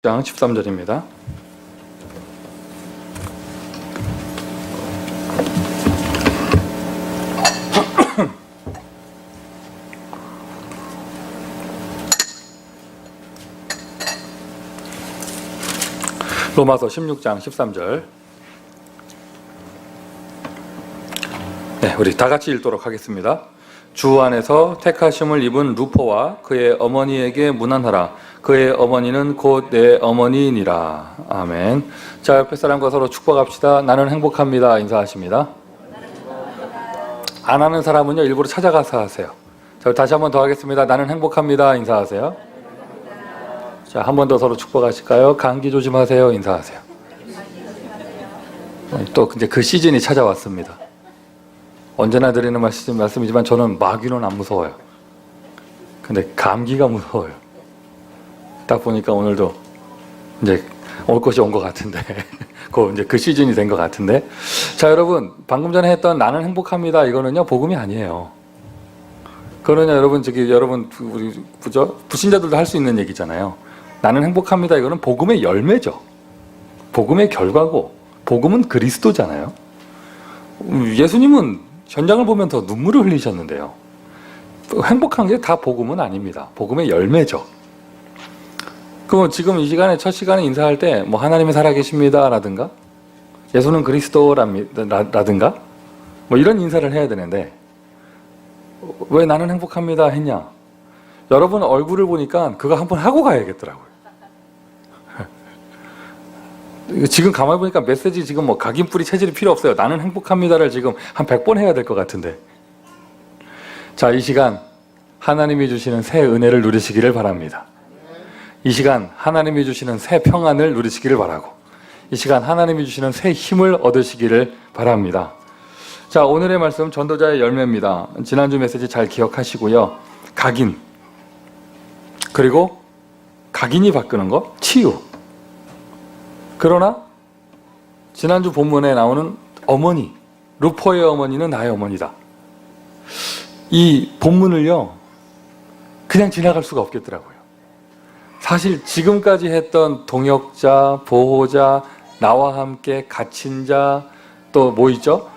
장 13절입니다. 로마서 16장 13절. 네, 우리 다 같이 읽도록 하겠습니다. 주 안에서 택하심을 입은 루포와 그의 어머니에게 문안하라. 그의 어머니는 곧 내 어머니이니라. 아멘. 자, 옆에 사람과 서로 축복합시다. 나는 행복합니다. 인사하십니다. 안 하는 사람은요, 일부러 찾아가서 하세요. 자, 다시 한 번 더 하겠습니다. 나는 행복합니다. 인사하세요. 자, 한 번 더 서로 축복하실까요? 감기 조심하세요. 인사하세요. 또 이제 그 시즌이 찾아왔습니다. 언제나 드리는 말씀이지만 저는 마귀는 안 무서워요. 근데 감기가 무서워요. 딱 보니까 오늘도 이제 올 것이 온 것 같은데, 이제 그 시즌이 된 것 같은데. 자, 여러분, 방금 전에 했던 나는 행복합니다. 이거는요, 복음이 아니에요. 그거는요, 여러분, 우리 불신자들도 할 수 있는 얘기잖아요. 나는 행복합니다. 이거는 복음의 열매죠. 복음의 결과고, 복음은 그리스도잖아요. 예수님은 현장을 보면 더 눈물을 흘리셨는데요. 행복한 게 다 복음은 아닙니다. 복음의 열매죠. 그럼 지금 이 시간에, 첫 시간에 인사할 때, 하나님이 살아계십니다. 라든가, 예수는 그리스도라든가, 이런 인사를 해야 되는데, 왜 나는 행복합니다 했냐? 여러분 얼굴을 보니까 그거 한번 하고 가야겠더라고요. 지금 가만히 보니까 메시지 지금 각인뿌리 체질이 필요 없어요. 나는 행복합니다를 지금 한 100번 해야 될 것 같은데. 자, 이 시간 하나님이 주시는 새 은혜를 누리시기를 바랍니다. 이 시간 하나님이 주시는 새 평안을 누리시기를 바라고, 이 시간 하나님이 주시는 새 힘을 얻으시기를 바랍니다. 자, 오늘의 말씀 전도자의 열매입니다. 지난주 메시지 잘 기억하시고요. 각인, 그리고 각인이 바꾸는 것, 치유. 그러나 지난주 본문에 나오는 어머니, 루포의 어머니는 나의 어머니다. 이 본문을요, 그냥 지나갈 수가 없겠더라고요. 사실 지금까지 했던 동역자, 보호자, 나와 함께 갇힌 자, 또 있죠?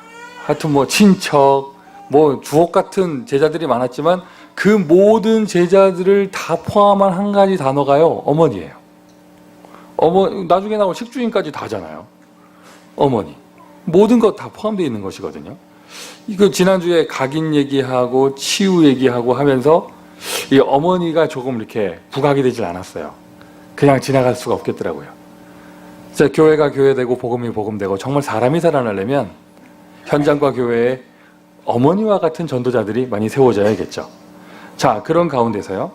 하여튼 친척, 주옥 같은 제자들이 많았지만 그 모든 제자들을 다 포함한 한 가지 단어가요, 어머니예요. 나중에 나올 식주인까지 다잖아요. 어머니. 모든 것 다 포함되어 있는 것이거든요. 이거 지난주에 각인 얘기하고 치유 얘기하고 하면서 이 어머니가 조금 이렇게 부각이 되질 않았어요. 그냥 지나갈 수가 없겠더라고요. 진짜 교회가 교회되고 복음이 복음되고 정말 사람이 살아나려면 현장과 교회에 어머니와 같은 전도자들이 많이 세워져야겠죠. 자, 그런 가운데서요,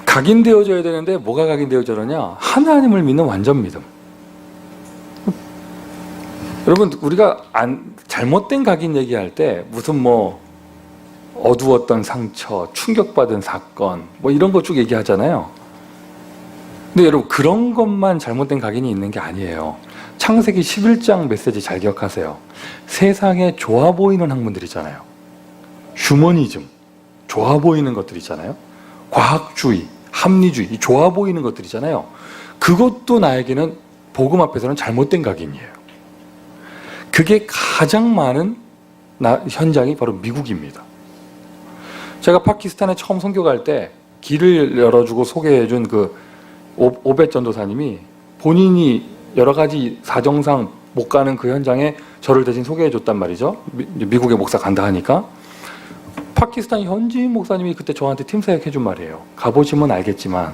각인되어져야 되는데 뭐가 각인되어져야 하나님을 믿는 완전 믿음. 여러분, 우리가 잘못된 각인 얘기할 때 무슨 어두웠던 상처, 충격받은 사건 이런 거 쭉 얘기하잖아요. 근데 여러분, 그런 것만 잘못된 각인이 있는 게 아니에요. 창세기 11장 메시지 잘 기억하세요. 세상에 좋아 보이는 학문들이잖아요. 휴머니즘, 좋아 보이는 것들이잖아요. 과학주의, 합리주의, 좋아 보이는 것들이잖아요. 그것도 나에게는 복음 앞에서는 잘못된 각인이에요. 그게 가장 많은 현장이 바로 미국입니다. 제가 파키스탄에 처음 선교 갈 때 길을 열어주고 소개해준 오벳 전도사님이 본인이 여러 가지 사정상 못 가는 그 현장에 저를 대신 소개해줬단 말이죠. 미국에 목사 간다 하니까. 파키스탄 현지인 목사님이 그때 저한테 팀사역 해준 말이에요. 가보시면 알겠지만,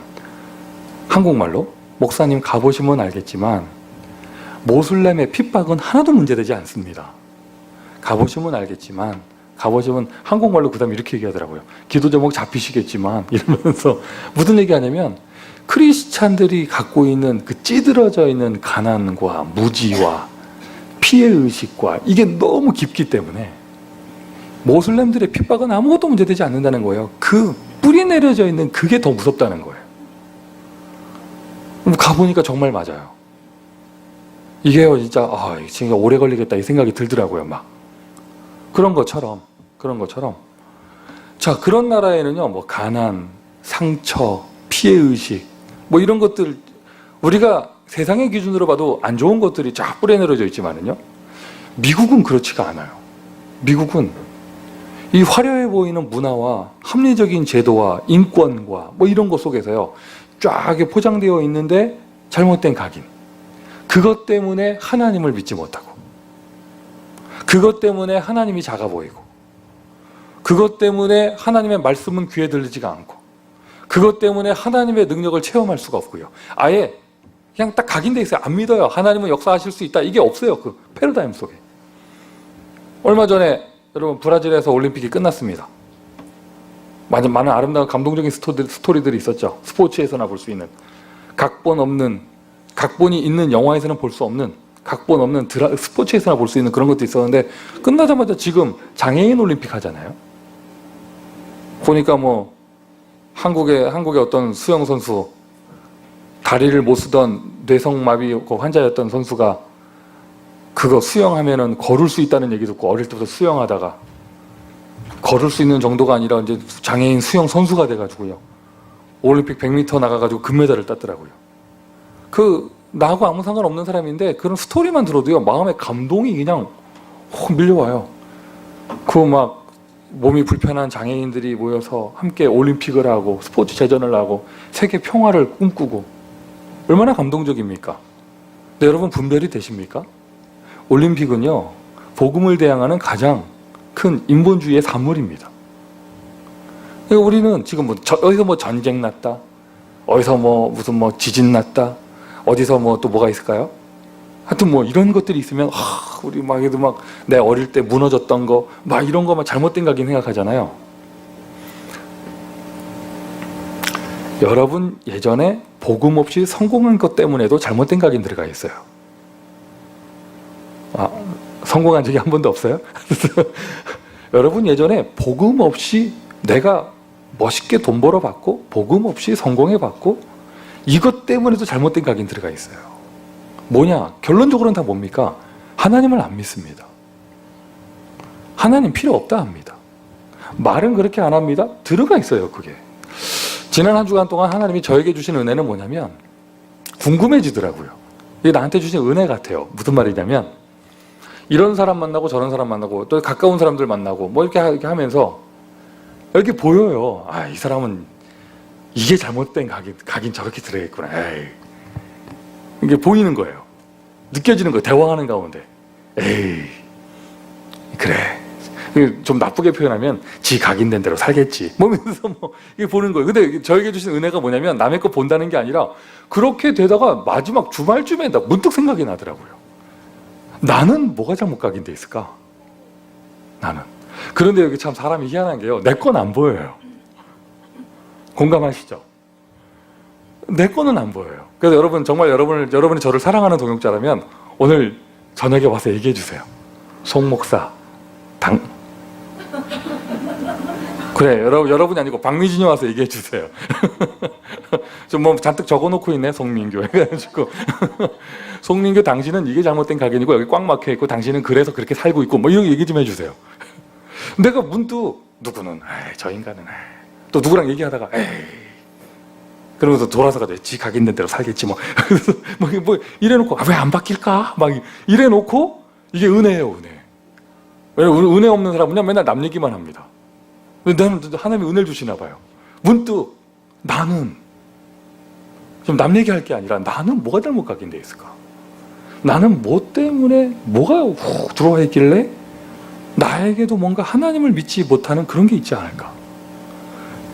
한국말로, 목사님 가보시면 알겠지만 모슬렘의 핍박은 하나도 문제되지 않습니다. 가보시면 알겠지만, 한국말로 그 다음에 이렇게 얘기하더라고요. 기도 제목 잡히시겠지만, 이러면서 무슨 얘기하냐면, 크리스찬들이 갖고 있는 그 찌들어져 있는 가난과 무지와 피해의식과 이게 너무 깊기 때문에 모슬렘들의 핍박은 아무것도 문제되지 않는다는 거예요. 그 뿌리 내려져 있는 그게 더 무섭다는 거예요. 가보니까 정말 맞아요. 이게요, 진짜 오래 걸리겠다 이 생각이 들더라고요. 그런 것처럼. 자, 그런 나라에는요, 가난, 상처, 피해의식, 뭐 이런 것들 우리가 세상의 기준으로 봐도 안 좋은 것들이 쫙 뿌려내려져 있지만은요, 미국은 그렇지가 않아요. 미국은 이 화려해 보이는 문화와 합리적인 제도와 인권과 뭐 이런 것 속에서요, 쫙 포장되어 있는데 잘못된 각인. 그것 때문에 하나님을 믿지 못하고, 그것 때문에 하나님이 작아 보이고, 그것 때문에 하나님의 말씀은 귀에 들리지가 않고, 그것 때문에 하나님의 능력을 체험할 수가 없고요. 아예 그냥 딱 각인돼 있어요. 안 믿어요. 하나님은 역사하실 수 있다. 이게 없어요. 그 패러다임 속에. 얼마 전에 여러분 브라질에서 올림픽이 끝났습니다. 많은 아름다운 감동적인 스토리들이 있었죠. 스포츠에서나 볼 수 있는, 각본이 있는 영화에서는 볼 수 없는, 각본 없는 스포츠에서나 볼 수 있는 그런 것도 있었는데, 끝나자마자 지금 장애인 올림픽 하잖아요. 보니까 뭐 한국의 어떤 수영 선수, 다리를 못 쓰던 뇌성마비 환자였던 선수가 그거 수영하면은 걸을 수 있다는 얘기 듣고 어릴 때부터 수영하다가 걸을 수 있는 정도가 아니라 이제 장애인 수영 선수가 돼가지고요, 올림픽 100m 나가가지고 금메달을 땄더라고요. 나하고 아무 상관없는 사람인데 그런 스토리만 들어도요, 마음에 감동이 그냥 확 밀려와요. 막 몸이 불편한 장애인들이 모여서 함께 올림픽을 하고 스포츠 제전을 하고 세계 평화를 꿈꾸고, 얼마나 감동적입니까? 근데 여러분 분별이 되십니까? 올림픽은요, 복음을 대항하는 가장 큰 인본주의의 산물입니다. 그러니까 우리는 지금 어디서 전쟁 났다, 어디서 무슨 지진 났다, 어디서 또 뭐가 있을까요? 하여튼 이런 것들이 있으면 우리 그래도 내 어릴 때 무너졌던 거 이런 거만 잘못된 각인 생각하잖아요. 여러분 예전에 복음 없이 성공한 것 때문에도 잘못된 각인 들어가 있어요. 성공한 적이 한 번도 없어요? 여러분 예전에 복음 없이 내가 멋있게 돈 벌어봤고, 복음 없이 성공해봤고, 이것 때문에도 잘못된 각인 들어가 있어요. 뭐냐? 결론적으로는 다 뭡니까? 하나님을 안 믿습니다. 하나님 필요 없다 합니다. 말은 그렇게 안 합니다. 들어가 있어요, 그게. 지난 한 주간 동안 하나님이 저에게 주신 은혜는 뭐냐면 궁금해지더라고요. 이게 나한테 주신 은혜 같아요. 무슨 말이냐면, 이런 사람 만나고 저런 사람 만나고 또 가까운 사람들 만나고 이렇게 하면서 이렇게 보여요. 이 사람은 이게 잘못된 각인 저렇게 들어있구나. 이게 보이는 거예요. 느껴지는 거예요. 대화하는 가운데. 그래. 좀 나쁘게 표현하면 지 각인된 대로 살겠지. 면서 이게 보는 거예요. 근데 저에게 주신 은혜가 뭐냐면, 남의 거 본다는 게 아니라 그렇게 되다가 마지막 주말쯤에 문득 생각이 나더라고요. 나는 뭐가 잘못 각인돼 있을까? 나는. 그런데 여기 참 사람이 희한한 게요, 내 건 안 보여요. 공감하시죠? 내 거는 안 보여요. 그래서 여러분, 정말 여러분이 저를 사랑하는 동역자라면 오늘 저녁에 와서 얘기해 주세요. 송 목사 그래, 여러분이 아니고 박미진이 와서 얘기해 주세요. 좀 잔뜩 적어놓고 있네, 송민교 해가지고. 송민교, 당신은 이게 잘못된 각인이고 여기 꽉 막혀 있고 당신은 그래서 그렇게 살고 있고 이런 얘기 좀 해주세요. 내가 문득 누구는 저 인간은 또 누구랑 얘기하다가 그러면서 돌아서 가도 지 각인된 대로 살겠지 이래놓고 왜 안 바뀔까? 이래놓고 이게 은혜예요, 은혜. 왜냐면 은혜 없는 사람은요, 맨날 남 얘기만 합니다. 나는 하나님이 은혜를 주시나 봐요. 문득 나는 좀 남 얘기할 게 아니라 나는 뭐가 잘못 각인돼 있을까? 나는 뭐 때문에 뭐가 훅 들어와 있길래 나에게도 뭔가 하나님을 믿지 못하는 그런 게 있지 않을까?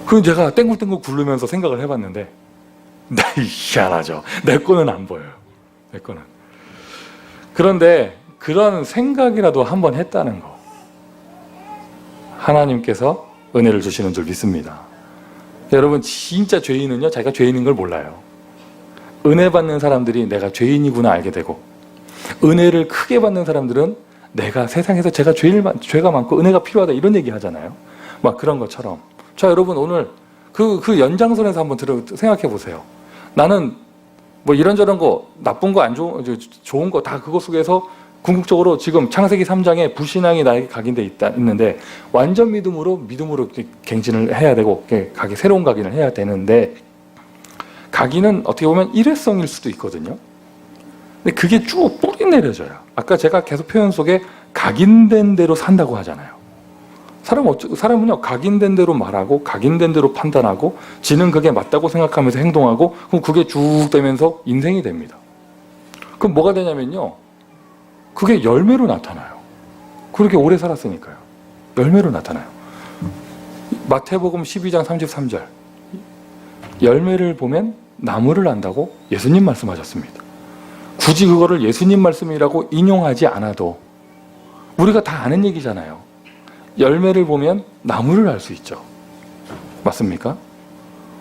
그럼 제가 땡굴땡굴 굴르면서 생각을 해봤는데, 희한하죠. 내 거는 안 보여요. 내 거는. 그런데 그런 생각이라도 한번 했다는 거, 하나님께서 은혜를 주시는 줄 믿습니다. 여러분, 진짜 죄인은요, 자기가 죄인인 걸 몰라요. 은혜 받는 사람들이 내가 죄인이구나 알게 되고, 은혜를 크게 받는 사람들은 내가 세상에서 죄가 많고 은혜가 필요하다 이런 얘기 하잖아요. 그런 것처럼. 자, 여러분, 오늘 그 연장선에서 한번 생각해 보세요. 나는 이런저런 거, 나쁜 거, 좋은 거 다 그거 속에서 궁극적으로 지금 창세기 3장에 불신앙이 나에게 각인돼 있는데, 완전 믿음으로 갱신을 해야 되고 새로운 각인을 해야 되는데, 각인은 어떻게 보면 일회성일 수도 있거든요. 근데 그게 쭉 뿌리 내려져요. 아까 제가 계속 표현 속에 각인된 대로 산다고 하잖아요. 사람은요, 각인된 대로 말하고 각인된 대로 판단하고 지는 그게 맞다고 생각하면서 행동하고 그럼 그게 쭉 되면서 인생이 됩니다. 그럼 뭐가 되냐면요, 그게 열매로 나타나요. 그렇게 오래 살았으니까요. 열매로 나타나요. 마태복음 12장 33절, 열매를 보면 나무를 안다고 예수님 말씀하셨습니다. 굳이 그거를 예수님 말씀이라고 인용하지 않아도 우리가 다 아는 얘기잖아요. 열매를 보면 나무를 알 수 있죠. 맞습니까?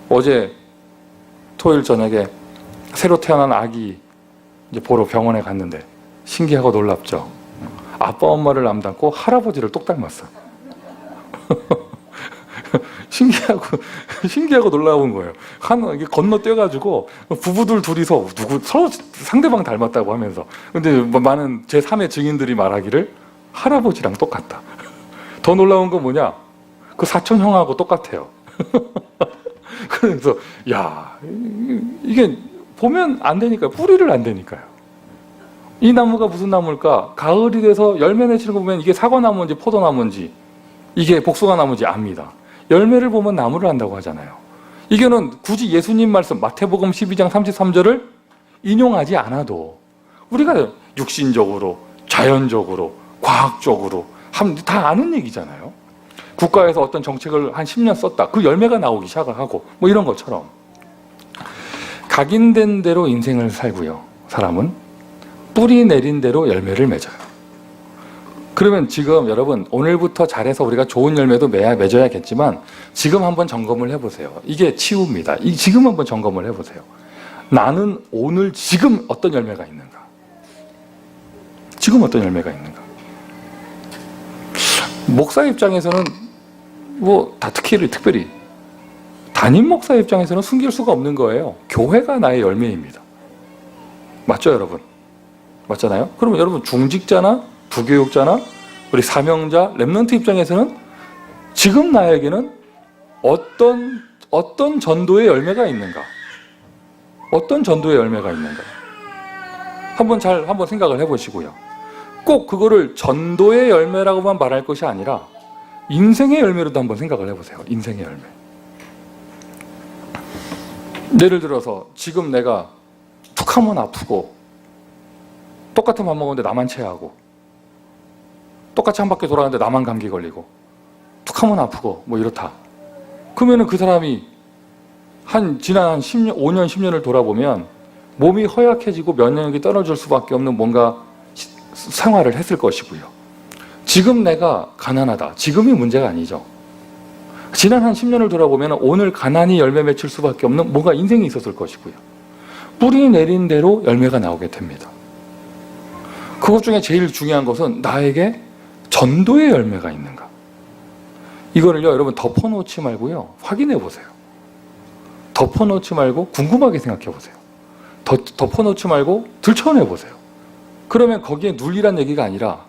어제 토요일 저녁에 새로 태어난 아기 이제 보러 병원에 갔는데 신기하고 놀랍죠. 아빠 엄마를 안 닮고 할아버지를 똑 닮았어. 신기하고 놀라운 거예요. 이게 건너뛰어가지고 부부들 둘이서 서로 상대방 닮았다고 하면서, 근데 많은 제3의 증인들이 말하기를 할아버지랑 똑같다. 더 놀라운 건 뭐냐? 그 사촌 형하고 똑같아요. 그래서 야, 이게 보면 안 되니까요. 뿌리를 안 되니까요. 이 나무가 무슨 나무일까? 가을이 돼서 열매 맺히는 거 보면 이게 사과나무인지 포도나무인지 이게 복숭아나무인지 압니다. 열매를 보면 나무를 안다고 하잖아요. 이거는 굳이 예수님 말씀 마태복음 12장 33절을 인용하지 않아도 우리가 육신적으로, 자연적으로, 과학적으로 다 아는 얘기잖아요. 국가에서 어떤 정책을 한 10년 썼다. 그 열매가 나오기 시작하고 뭐 이런 것처럼 각인된 대로 인생을 살고요. 사람은 뿌리 내린 대로 열매를 맺어요. 그러면 지금 여러분 오늘부터 잘해서 우리가 좋은 열매도 맺어야겠지만 지금 한번 점검을 해보세요. 이게 치유입니다. 지금 한번 점검을 해보세요. 나는 오늘 지금 어떤 열매가 있는가? 지금 어떤 열매가 있는가? 목사 입장에서는 뭐 다 특별히 담임 목사 입장에서는 숨길 수가 없는 거예요. 교회가 나의 열매입니다. 맞죠, 여러분? 맞잖아요? 그러면 여러분 중직자나 부교육자나 우리 사명자, 렘넌트 입장에서는 지금 나에게는 어떤 전도의 열매가 있는가? 어떤 전도의 열매가 있는가? 한번 생각을 해보시고요. 꼭 그거를 전도의 열매라고만 말할 것이 아니라 인생의 열매로도 한번 생각을 해보세요. 인생의 열매. 예를 들어서 지금 내가 툭 하면 아프고 똑같은 밥 먹었는데 나만 체하고 똑같이 한 바퀴 돌아가는데 나만 감기 걸리고 툭 하면 아프고 뭐 이렇다. 그러면은 그 사람이 지난 10년, 5년, 10년을 돌아보면 몸이 허약해지고 면역력이 떨어질 수밖에 없는 뭔가 생활을 했을 것이고요. 지금 내가 가난하다. 지금이 문제가 아니죠. 지난 한 10년을 돌아보면 오늘 가난이 열매 맺힐 수밖에 없는 뭔가 인생이 있었을 것이고요. 뿌리 내린 대로 열매가 나오게 됩니다. 그것 중에 제일 중요한 것은 나에게 전도의 열매가 있는가. 이거를요, 여러분 덮어놓지 말고요, 확인해 보세요. 덮어놓지 말고 궁금하게 생각해 보세요. 덮어놓지 말고 들춰내 보세요. 그러면 거기에 눌리란 얘기가 아니라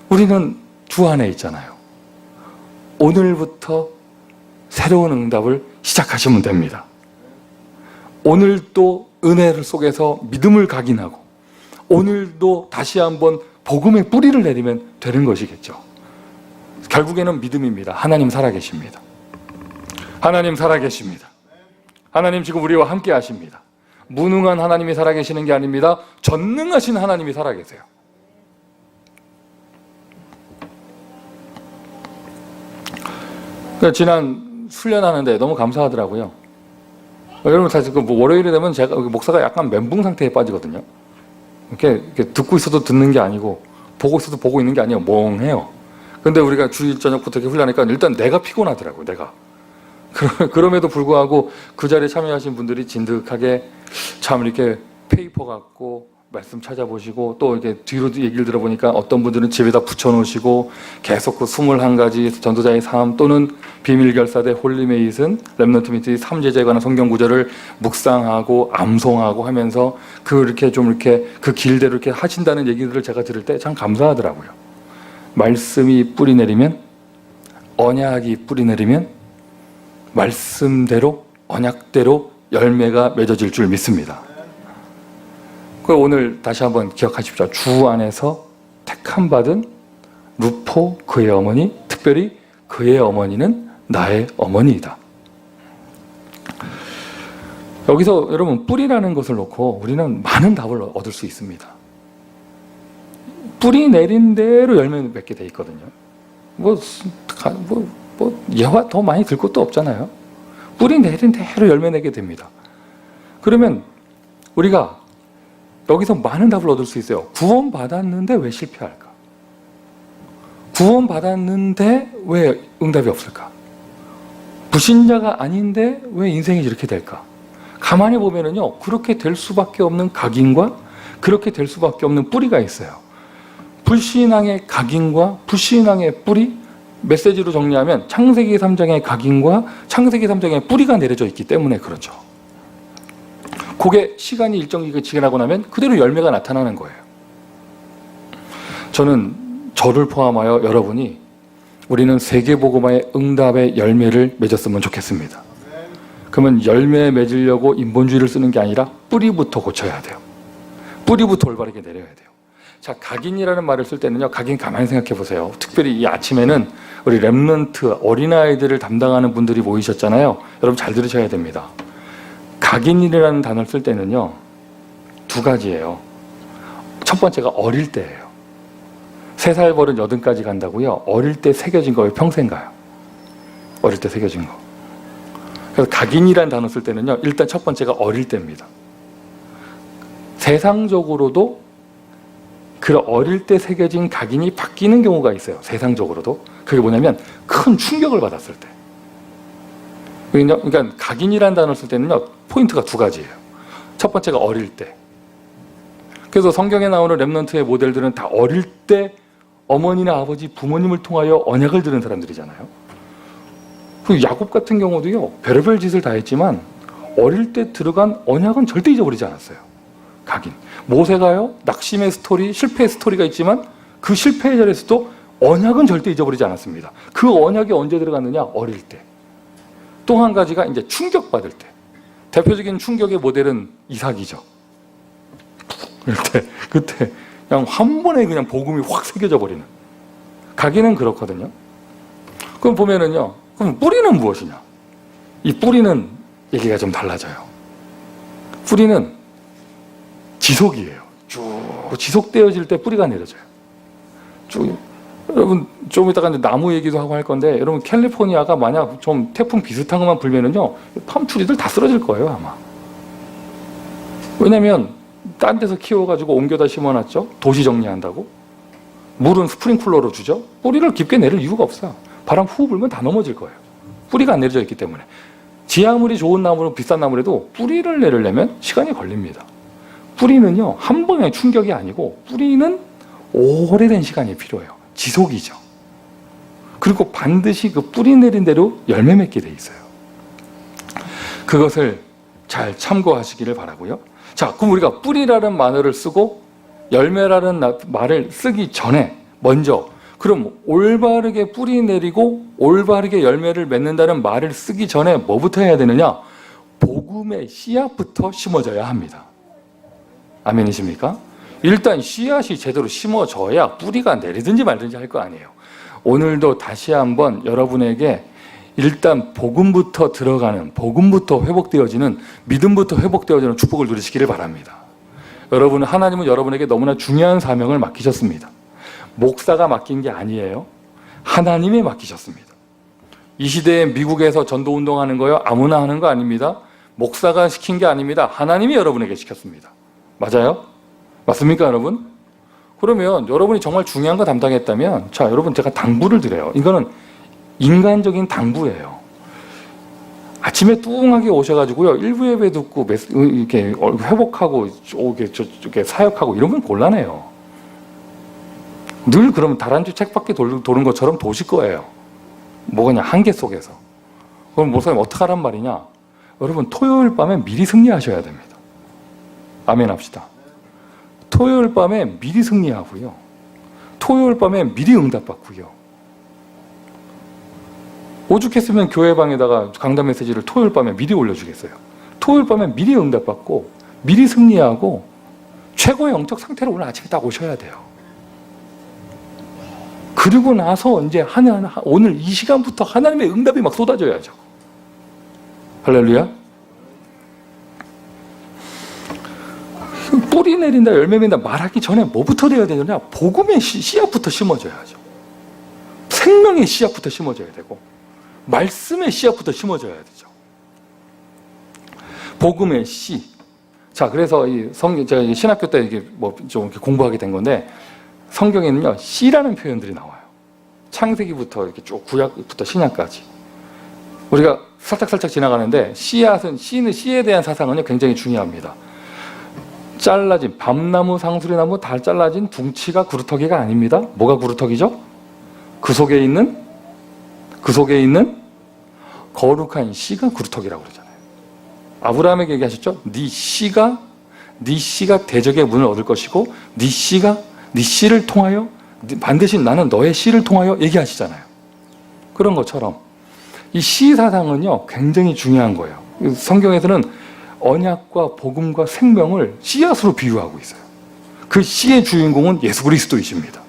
우리는 주 안에 있잖아요. 오늘부터 새로운 응답을 시작하시면 됩니다. 오늘도 은혜 속에서 믿음을 각인하고 오늘도 다시 한번 복음의 뿌리를 내리면 되는 것이겠죠. 결국에는 믿음입니다. 하나님 살아계십니다. 하나님 살아계십니다. 하나님 지금 우리와 함께 하십니다. 무능한 하나님이 살아계시는 게 아닙니다. 전능하신 하나님이 살아계세요. 지난 수련하는데 너무 감사하더라고요. 여러분 사실 월요일이 되면 제가 목사가 약간 멘붕 상태에 빠지거든요. 이렇게 듣고 있어도 듣는 게 아니고 보고 있어도 보고 있는 게 아니에요. 멍해요. 근데 우리가 주일 저녁부터 이렇게 훈련하니까 일단 내가 피곤하더라고요. 내가. 그럼에도 불구하고 그 자리에 참여하신 분들이 진득하게 참 이렇게 페이퍼 갖고 말씀 찾아보시고 또 이렇게 뒤로 얘기를 들어보니까 어떤 분들은 집에다 붙여놓으시고 계속 그 21가지 전도자의 삶 또는 비밀결사대 홀리메잇은 렘넌트 미트 3제자에 관한 성경 구절을 묵상하고 암송하고 하면서 이렇게 그 길대로 이렇게 하신다는 얘기들을 제가 들을 때 참 감사하더라고요. 말씀이 뿌리 내리면, 언약이 뿌리 내리면 말씀대로 언약대로 열매가 맺어질 줄 믿습니다. 그 오늘 다시 한번 기억하십시오. 주 안에서 택함 받은 루포 그의 어머니, 특별히 그의 어머니는 나의 어머니이다. 여기서 여러분 뿌리라는 것을 놓고 우리는 많은 답을 얻을 수 있습니다. 뿌리 내린 대로 열매 맺게 돼 있거든요. 얘와 더 많이 들 것도 없잖아요. 뿌리 내린 대로 열매 내게 됩니다. 그러면 우리가 여기서 많은 답을 얻을 수 있어요. 구원 받았는데 왜 실패할까? 구원 받았는데 왜 응답이 없을까? 불신자가 아닌데 왜 인생이 이렇게 될까? 가만히 보면은요, 그렇게 될 수밖에 없는 각인과 그렇게 될 수밖에 없는 뿌리가 있어요. 불신앙의 각인과 불신앙의 뿌리, 메시지로 정리하면 창세기 3장의 각인과 창세기 3장의 뿌리가 내려져 있기 때문에 그렇죠. 그게 시간이 일정하게 지나고 나면 그대로 열매가 나타나는 거예요. 저를 포함하여 여러분이 우리는 세계복음화의 응답의 열매를 맺었으면 좋겠습니다. 그러면 열매 맺으려고 인본주의를 쓰는 게 아니라 뿌리부터 고쳐야 돼요. 뿌리부터 올바르게 내려야 돼요. 자, 각인이라는 말을 쓸 때는요, 각인 가만히 생각해 보세요. 특별히 이 아침에는 우리 렘넌트 어린아이들을 담당하는 분들이 모이셨잖아요. 여러분 잘 들으셔야 됩니다. 각인이라는 단어를 쓸 때는요, 두 가지예요. 첫 번째가 어릴 때예요. 3살 버릇 80까지 간다고요. 어릴 때 새겨진 거예요, 평생 가요. 어릴 때 새겨진 거. 그래서 각인이라는 단어 쓸 때는요, 일단 첫 번째가 어릴 때입니다. 세상적으로도 그 어릴 때 새겨진 각인이 바뀌는 경우가 있어요. 세상적으로도. 그게 뭐냐면 큰 충격을 받았을 때. 그러니까 각인이라는 단어를 쓸 때는요, 포인트가 두 가지예요. 첫 번째가 어릴 때. 그래서 성경에 나오는 렘넌트의 모델들은 다 어릴 때 어머니나 아버지, 부모님을 통하여 언약을 들은 사람들이잖아요. 그 야곱 같은 경우도요, 별의별 짓을 다 했지만 어릴 때 들어간 언약은 절대 잊어버리지 않았어요. 각인. 모세가요, 낙심의 스토리, 실패의 스토리가 있지만 그 실패의 자리에서도 언약은 절대 잊어버리지 않았습니다. 그 언약이 언제 들어갔느냐? 어릴 때. 또 한 가지가 이제 충격받을 때. 대표적인 충격의 모델은 이삭이죠. 그때 그냥 한 번에 그냥 복음이 확 새겨져 버리는. 각인은 그렇거든요. 그럼 보면은요, 그럼 뿌리는 무엇이냐? 이 뿌리는 얘기가 좀 달라져요. 뿌리는 지속이에요. 쭉 지속되어질 때 뿌리가 내려져요. 쭉. 여러분 좀 이따가 나무 얘기도 하고 할 건데, 여러분 캘리포니아가 만약 좀 태풍 비슷한 것만 불면은요, 팜트리들 다 쓰러질 거예요 아마. 왜냐면 딴 데서 키워가지고 옮겨다 심어놨죠. 도시 정리한다고. 물은 스프링클러로 주죠. 뿌리를 깊게 내릴 이유가 없어요. 바람 후 불면 다 넘어질 거예요. 뿌리가 안 내려져 있기 때문에. 지하물이 좋은 나무로 비싼 나무라도 뿌리를 내리려면 시간이 걸립니다. 뿌리는요, 한 번의 충격이 아니고 뿌리는 오래된 시간이 필요해요. 지속이죠. 그리고 반드시 그 뿌리 내린 대로 열매 맺게 돼 있어요. 그것을 잘 참고하시기를 바라고요. 자, 그럼 우리가 뿌리라는 단어를 쓰고 열매라는 말을 쓰기 전에 먼저, 그럼 올바르게 뿌리 내리고 올바르게 열매를 맺는다는 말을 쓰기 전에 뭐부터 해야 되느냐? 복음의 씨앗부터 심어져야 합니다. 아멘이십니까? 일단 씨앗이 제대로 심어져야 뿌리가 내리든지 말든지 할 거 아니에요. 오늘도 다시 한번 여러분에게 일단 복음부터 들어가는, 복음부터 회복되어지는, 믿음부터 회복되어지는 축복을 누리시기를 바랍니다. 하나님은 여러분에게 너무나 중요한 사명을 맡기셨습니다. 목사가 맡긴 게 아니에요. 하나님이 맡기셨습니다. 이 시대에 미국에서 전도운동하는 거요, 아무나 하는 거 아닙니다. 목사가 시킨 게 아닙니다. 하나님이 여러분에게 시켰습니다. 맞아요? 맞습니까 여러분? 그러면 여러분이 정말 중요한 거 담당했다면, 자 여러분, 제가 당부를 드려요. 이거는 인간적인 당부예요. 아침에 뚱하게 오셔가지고요, 일부 예배 듣고 이렇게 회복하고 이렇게 사역하고 이러면 곤란해요. 늘 그러면 다람쥐 책밖에 도는 것처럼 도실 거예요. 뭐냐, 한계 속에서. 그럼 목사님 어떡하란 말이냐? 여러분 토요일 밤에 미리 승리하셔야 됩니다. 아멘 합시다. 토요일 밤에 미리 승리하고요, 토요일 밤에 미리 응답받고요. 오죽했으면 교회 방에다가 강단 메시지를 토요일 밤에 미리 올려주겠어요. 토요일 밤에 미리 응답받고 미리 승리하고 최고의 영적 상태로 오늘 아침에 딱 오셔야 돼요. 그리고 나서 이제 오늘 이 시간부터 하나님의 응답이 막 쏟아져야죠. 할렐루야. 뿌리 내린다, 열매 맺는다 말하기 전에 뭐부터 돼야 되느냐? 복음의 씨앗부터 심어줘야죠. 생명의 씨앗부터 심어줘야 되고 말씀의 씨앗부터 심어줘야 되죠. 복음의 씨. 자, 그래서 제가 신학교 때 이게 좀 이렇게 공부하게 된 건데, 성경에는요, 씨라는 표현들이 나와요. 창세기부터 이렇게 쭉 구약부터 신약까지. 우리가 살짝 지나가는데, 씨에 대한 사상은요, 굉장히 중요합니다. 잘라진 밤나무, 상수리나무 다 잘라진 둥치가 구루터기가 아닙니다. 뭐가 구루터기죠? 그 속에 있는 거룩한 씨가 구루터기라고 그러잖아요. 아브라함에게 얘기하셨죠? 네 씨가 대적의 문을 얻을 것이고 네 씨를 통하여 반드시 나는 너의 씨를 통하여 얘기하시잖아요. 그런 것처럼 이 씨 사상은요 굉장히 중요한 거예요. 성경에서는 언약과 복음과 생명을 씨앗으로 비유하고 있어요. 그 씨의 주인공은 예수 그리스도이십니다.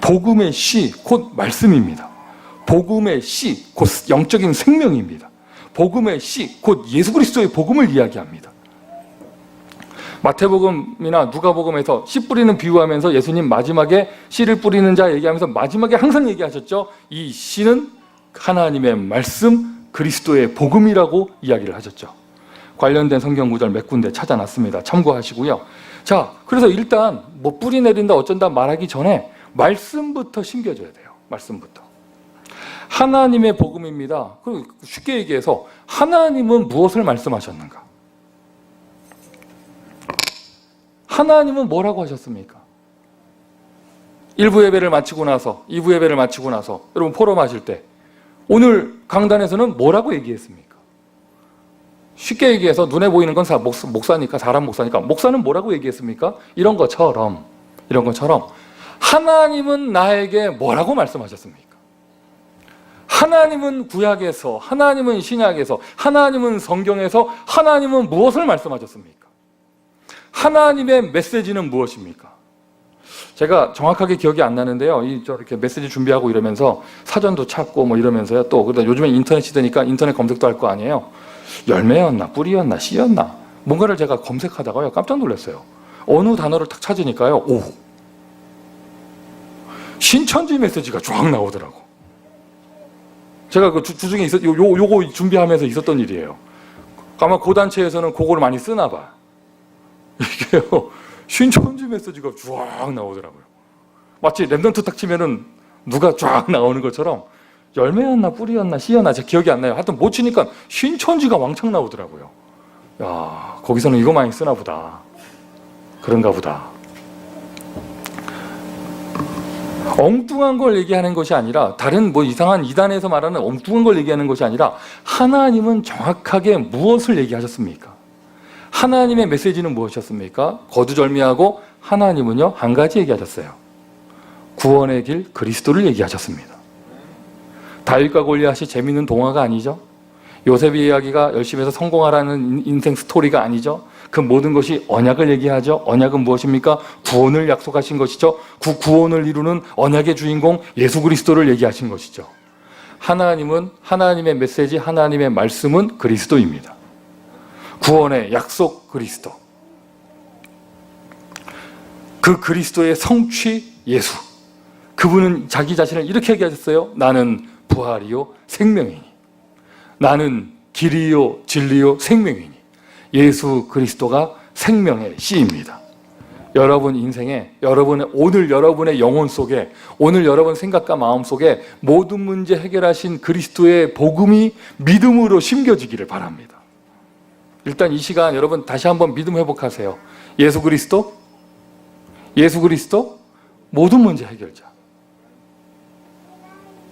복음의 씨 곧 말씀입니다. 복음의 씨 곧 영적인 생명입니다. 복음의 씨 곧 예수 그리스도의 복음을 이야기합니다. 마태복음이나 누가복음에서 씨 뿌리는 비유하면서 예수님 마지막에 씨를 뿌리는 자 얘기하면서 마지막에 항상 얘기하셨죠. 이 씨는 하나님의 말씀 그리스도의 복음이라고 이야기를 하셨죠. 관련된 성경 구절 몇 군데 찾아놨습니다. 참고하시고요. 자, 그래서 일단 뭐 뿌리 내린다 어쩐다 말하기 전에 말씀부터 심겨줘야 돼요. 말씀부터. 하나님의 복음입니다. 쉽게 얘기해서 하나님은 무엇을 말씀하셨는가? 하나님은 뭐라고 하셨습니까? 1부 예배를 마치고 나서 2부 예배를 마치고 나서 여러분 포럼 하실 때 오늘 강단에서는 뭐라고 얘기했습니까? 쉽게 얘기해서 눈에 보이는 건 목사니까 사람 목사니까 목사는 뭐라고 얘기했습니까? 이런 것처럼 하나님은 나에게 뭐라고 말씀하셨습니까? 하나님은 구약에서, 하나님은 신약에서, 하나님은 성경에서 하나님은 무엇을 말씀하셨습니까? 하나님의 메시지는 무엇입니까? 제가 정확하게 기억이 안 나는데요. 이렇게 메시지 준비하고 이러면서 사전도 찾고 뭐 이러면서요. 또 그러다 요즘에 인터넷 시대니까 인터넷 검색도 할 거 아니에요. 열매였나 뿌리였나 씨였나 뭔가를 제가 검색하다가요 깜짝 놀랐어요. 어느 단어를 딱 찾으니까요. 오, 신천지 메시지가 쫙 나오더라고. 제가 그 주중에 요거 준비하면서 있었던 일이에요. 아마 그 단체에서는 그거를 많이 쓰나 봐. 이게요 신천지 메시지가 쫙 나오더라고요. 마치 랩넌트 딱 치면은 누가 쫙 나오는 것처럼 열매였나 뿌리였나 씨였나 제가 기억이 안 나요. 하여튼 못 치니까 신천지가 왕창 나오더라고요. 야, 거기서는 이거 많이 쓰나 보다. 그런가 보다. 엉뚱한 걸 얘기하는 것이 아니라 다른 뭐 이상한 이단에서 말하는 엉뚱한 걸 얘기하는 것이 아니라 하나님은 정확하게 무엇을 얘기하셨습니까? 하나님의 메시지는 무엇이었습니까? 거두절미하고 하나님은요 한 가지 얘기하셨어요. 구원의 길 그리스도를 얘기하셨습니다. 다윗과 골리앗이 재밌는 동화가 아니죠. 요셉의 이야기가 열심히 해서 성공하라는 인생 스토리가 아니죠. 그 모든 것이 언약을 얘기하죠. 언약은 무엇입니까? 구원을 약속하신 것이죠. 그 구원을 이루는 언약의 주인공 예수 그리스도를 얘기하신 것이죠. 하나님은 하나님의 메시지, 하나님의 말씀은 그리스도입니다. 구원의 약속 그리스도. 그 그리스도의 성취 예수. 그분은 자기 자신을 이렇게 얘기하셨어요. 나는 부활이요 생명이니. 나는 길이요 진리요 생명이니. 예수 그리스도가 생명의 씨입니다. 여러분 인생에, 오늘 여러분의 영혼 속에, 오늘 여러분 생각과 마음 속에 모든 문제 해결하신 그리스도의 복음이 믿음으로 심겨지기를 바랍니다. 일단 이 시간 여러분 다시 한번 믿음 회복하세요. 예수 그리스도 모든 문제 해결자.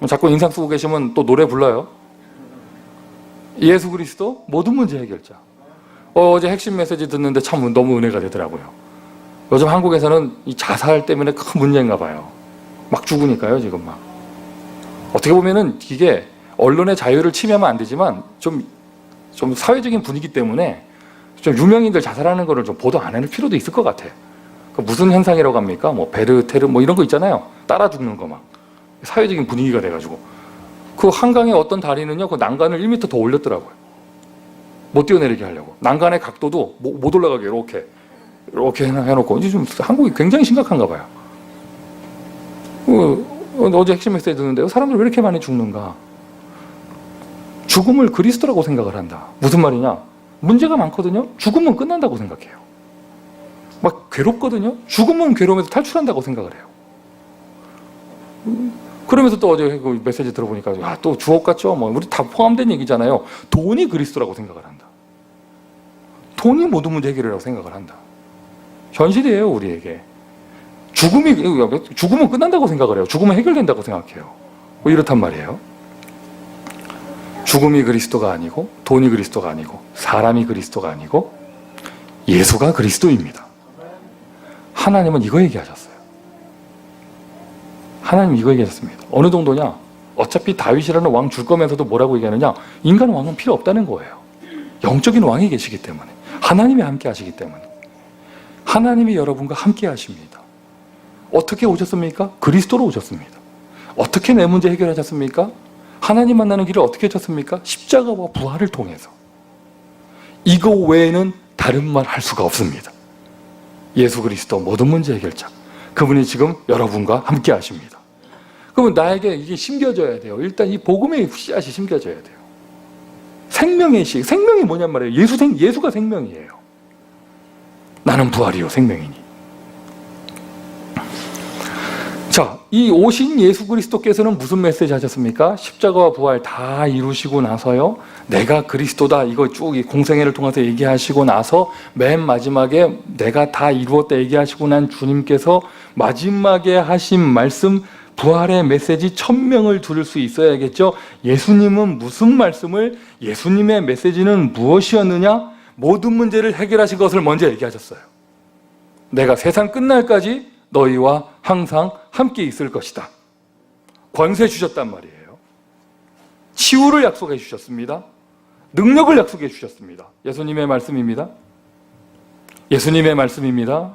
자꾸 인상 쓰고 계시면 또 노래 불러요. 예수 그리스도 모든 문제 해결자. 어제 핵심 메시지 듣는데 참 너무 은혜가 되더라고요. 요즘 한국에서는 이 자살 때문에 큰 문제인가 봐요. 막 죽으니까요 지금 막. 어떻게 보면은 이게 언론의 자유를 침해하면 안 되지만 좀 좀 사회적인 분위기 때문에 좀 유명인들 자살하는 거를 좀 보도 안 하는 필요도 있을 것 같아. 그 무슨 현상이라고 합니까? 뭐 베르테르 뭐 이런 거 있잖아요. 따라 죽는 거 막. 사회적인 분위기가 돼가지고. 그 한강의 어떤 다리는요, 그 난간을 1m 더 올렸더라고요. 못 뛰어내리게 하려고. 난간의 각도도 못 올라가게 이렇게 해놓고. 이제 좀 한국이 굉장히 심각한가 봐요. 어제 핵심 메시지 듣는데요. 사람들이 왜 이렇게 많이 죽는가? 죽음을 그리스도라고 생각을 한다. 무슨 말이냐? 문제가 많거든요. 죽으면 끝난다고 생각해요. 막 괴롭거든요. 죽으면 괴로움에서 탈출한다고 생각을 해요. 그러면서 또 어제 그 메시지 들어보니까 야, 또 주옥 같죠? 뭐 우리 다 포함된 얘기잖아요. 돈이 그리스도라고 생각을 한다. 돈이 모든 문제 해결이라고 생각을 한다. 현실이에요, 우리에게. 죽으면 끝난다고 생각을 해요. 죽으면 해결된다고 생각해요. 뭐 이렇단 말이에요. 죽음이 그리스도가 아니고, 돈이 그리스도가 아니고, 사람이 그리스도가 아니고, 예수가 그리스도입니다. 하나님은 이거 얘기하셨어요. 하나님 이거 얘기하셨습니다. 어느 정도냐? 어차피 다윗이라는 왕 줄 거면서도 뭐라고 얘기하느냐? 인간 왕은 필요 없다는 거예요. 영적인 왕이 계시기 때문에. 하나님이 함께 하시기 때문에. 하나님이 여러분과 함께 하십니다. 어떻게 오셨습니까? 그리스도로 오셨습니다. 어떻게 내 문제 해결하셨습니까? 하나님 만나는 길을 어떻게 쳤습니까? 십자가와 부활을 통해서. 이거 외에는 다른 말 할 수가 없습니다. 예수 그리스도 모든 문제 해결자. 그분이 지금 여러분과 함께 하십니다. 그러면 나에게 이게 심겨져야 돼요. 일단 이 복음의 씨앗이 심겨져야 돼요. 생명의 씨. 생명이 뭐냔 말이에요. 예수가 생명이에요. 나는 부활이요 생명이니. 자, 이 오신 예수 그리스도께서는 무슨 메시지 하셨습니까? 십자가와 부활 다 이루시고 나서요, 내가 그리스도다 이거 쭉 공생애를 통해서 얘기하시고 나서 맨 마지막에 내가 다 이루었다 얘기하시고 난 주님께서 마지막에 하신 말씀, 부활의 메시지 1000명을 들을 수 있어야겠죠. 예수님은 무슨 말씀을, 예수님의 메시지는 무엇이었느냐? 모든 문제를 해결하신 것을 먼저 얘기하셨어요. 내가 세상 끝날까지 너희와 항상 함께 있을 것이다. 권세 주셨단 말이에요. 치유를 약속해 주셨습니다. 능력을 약속해 주셨습니다. 예수님의 말씀입니다. 예수님의 말씀입니다.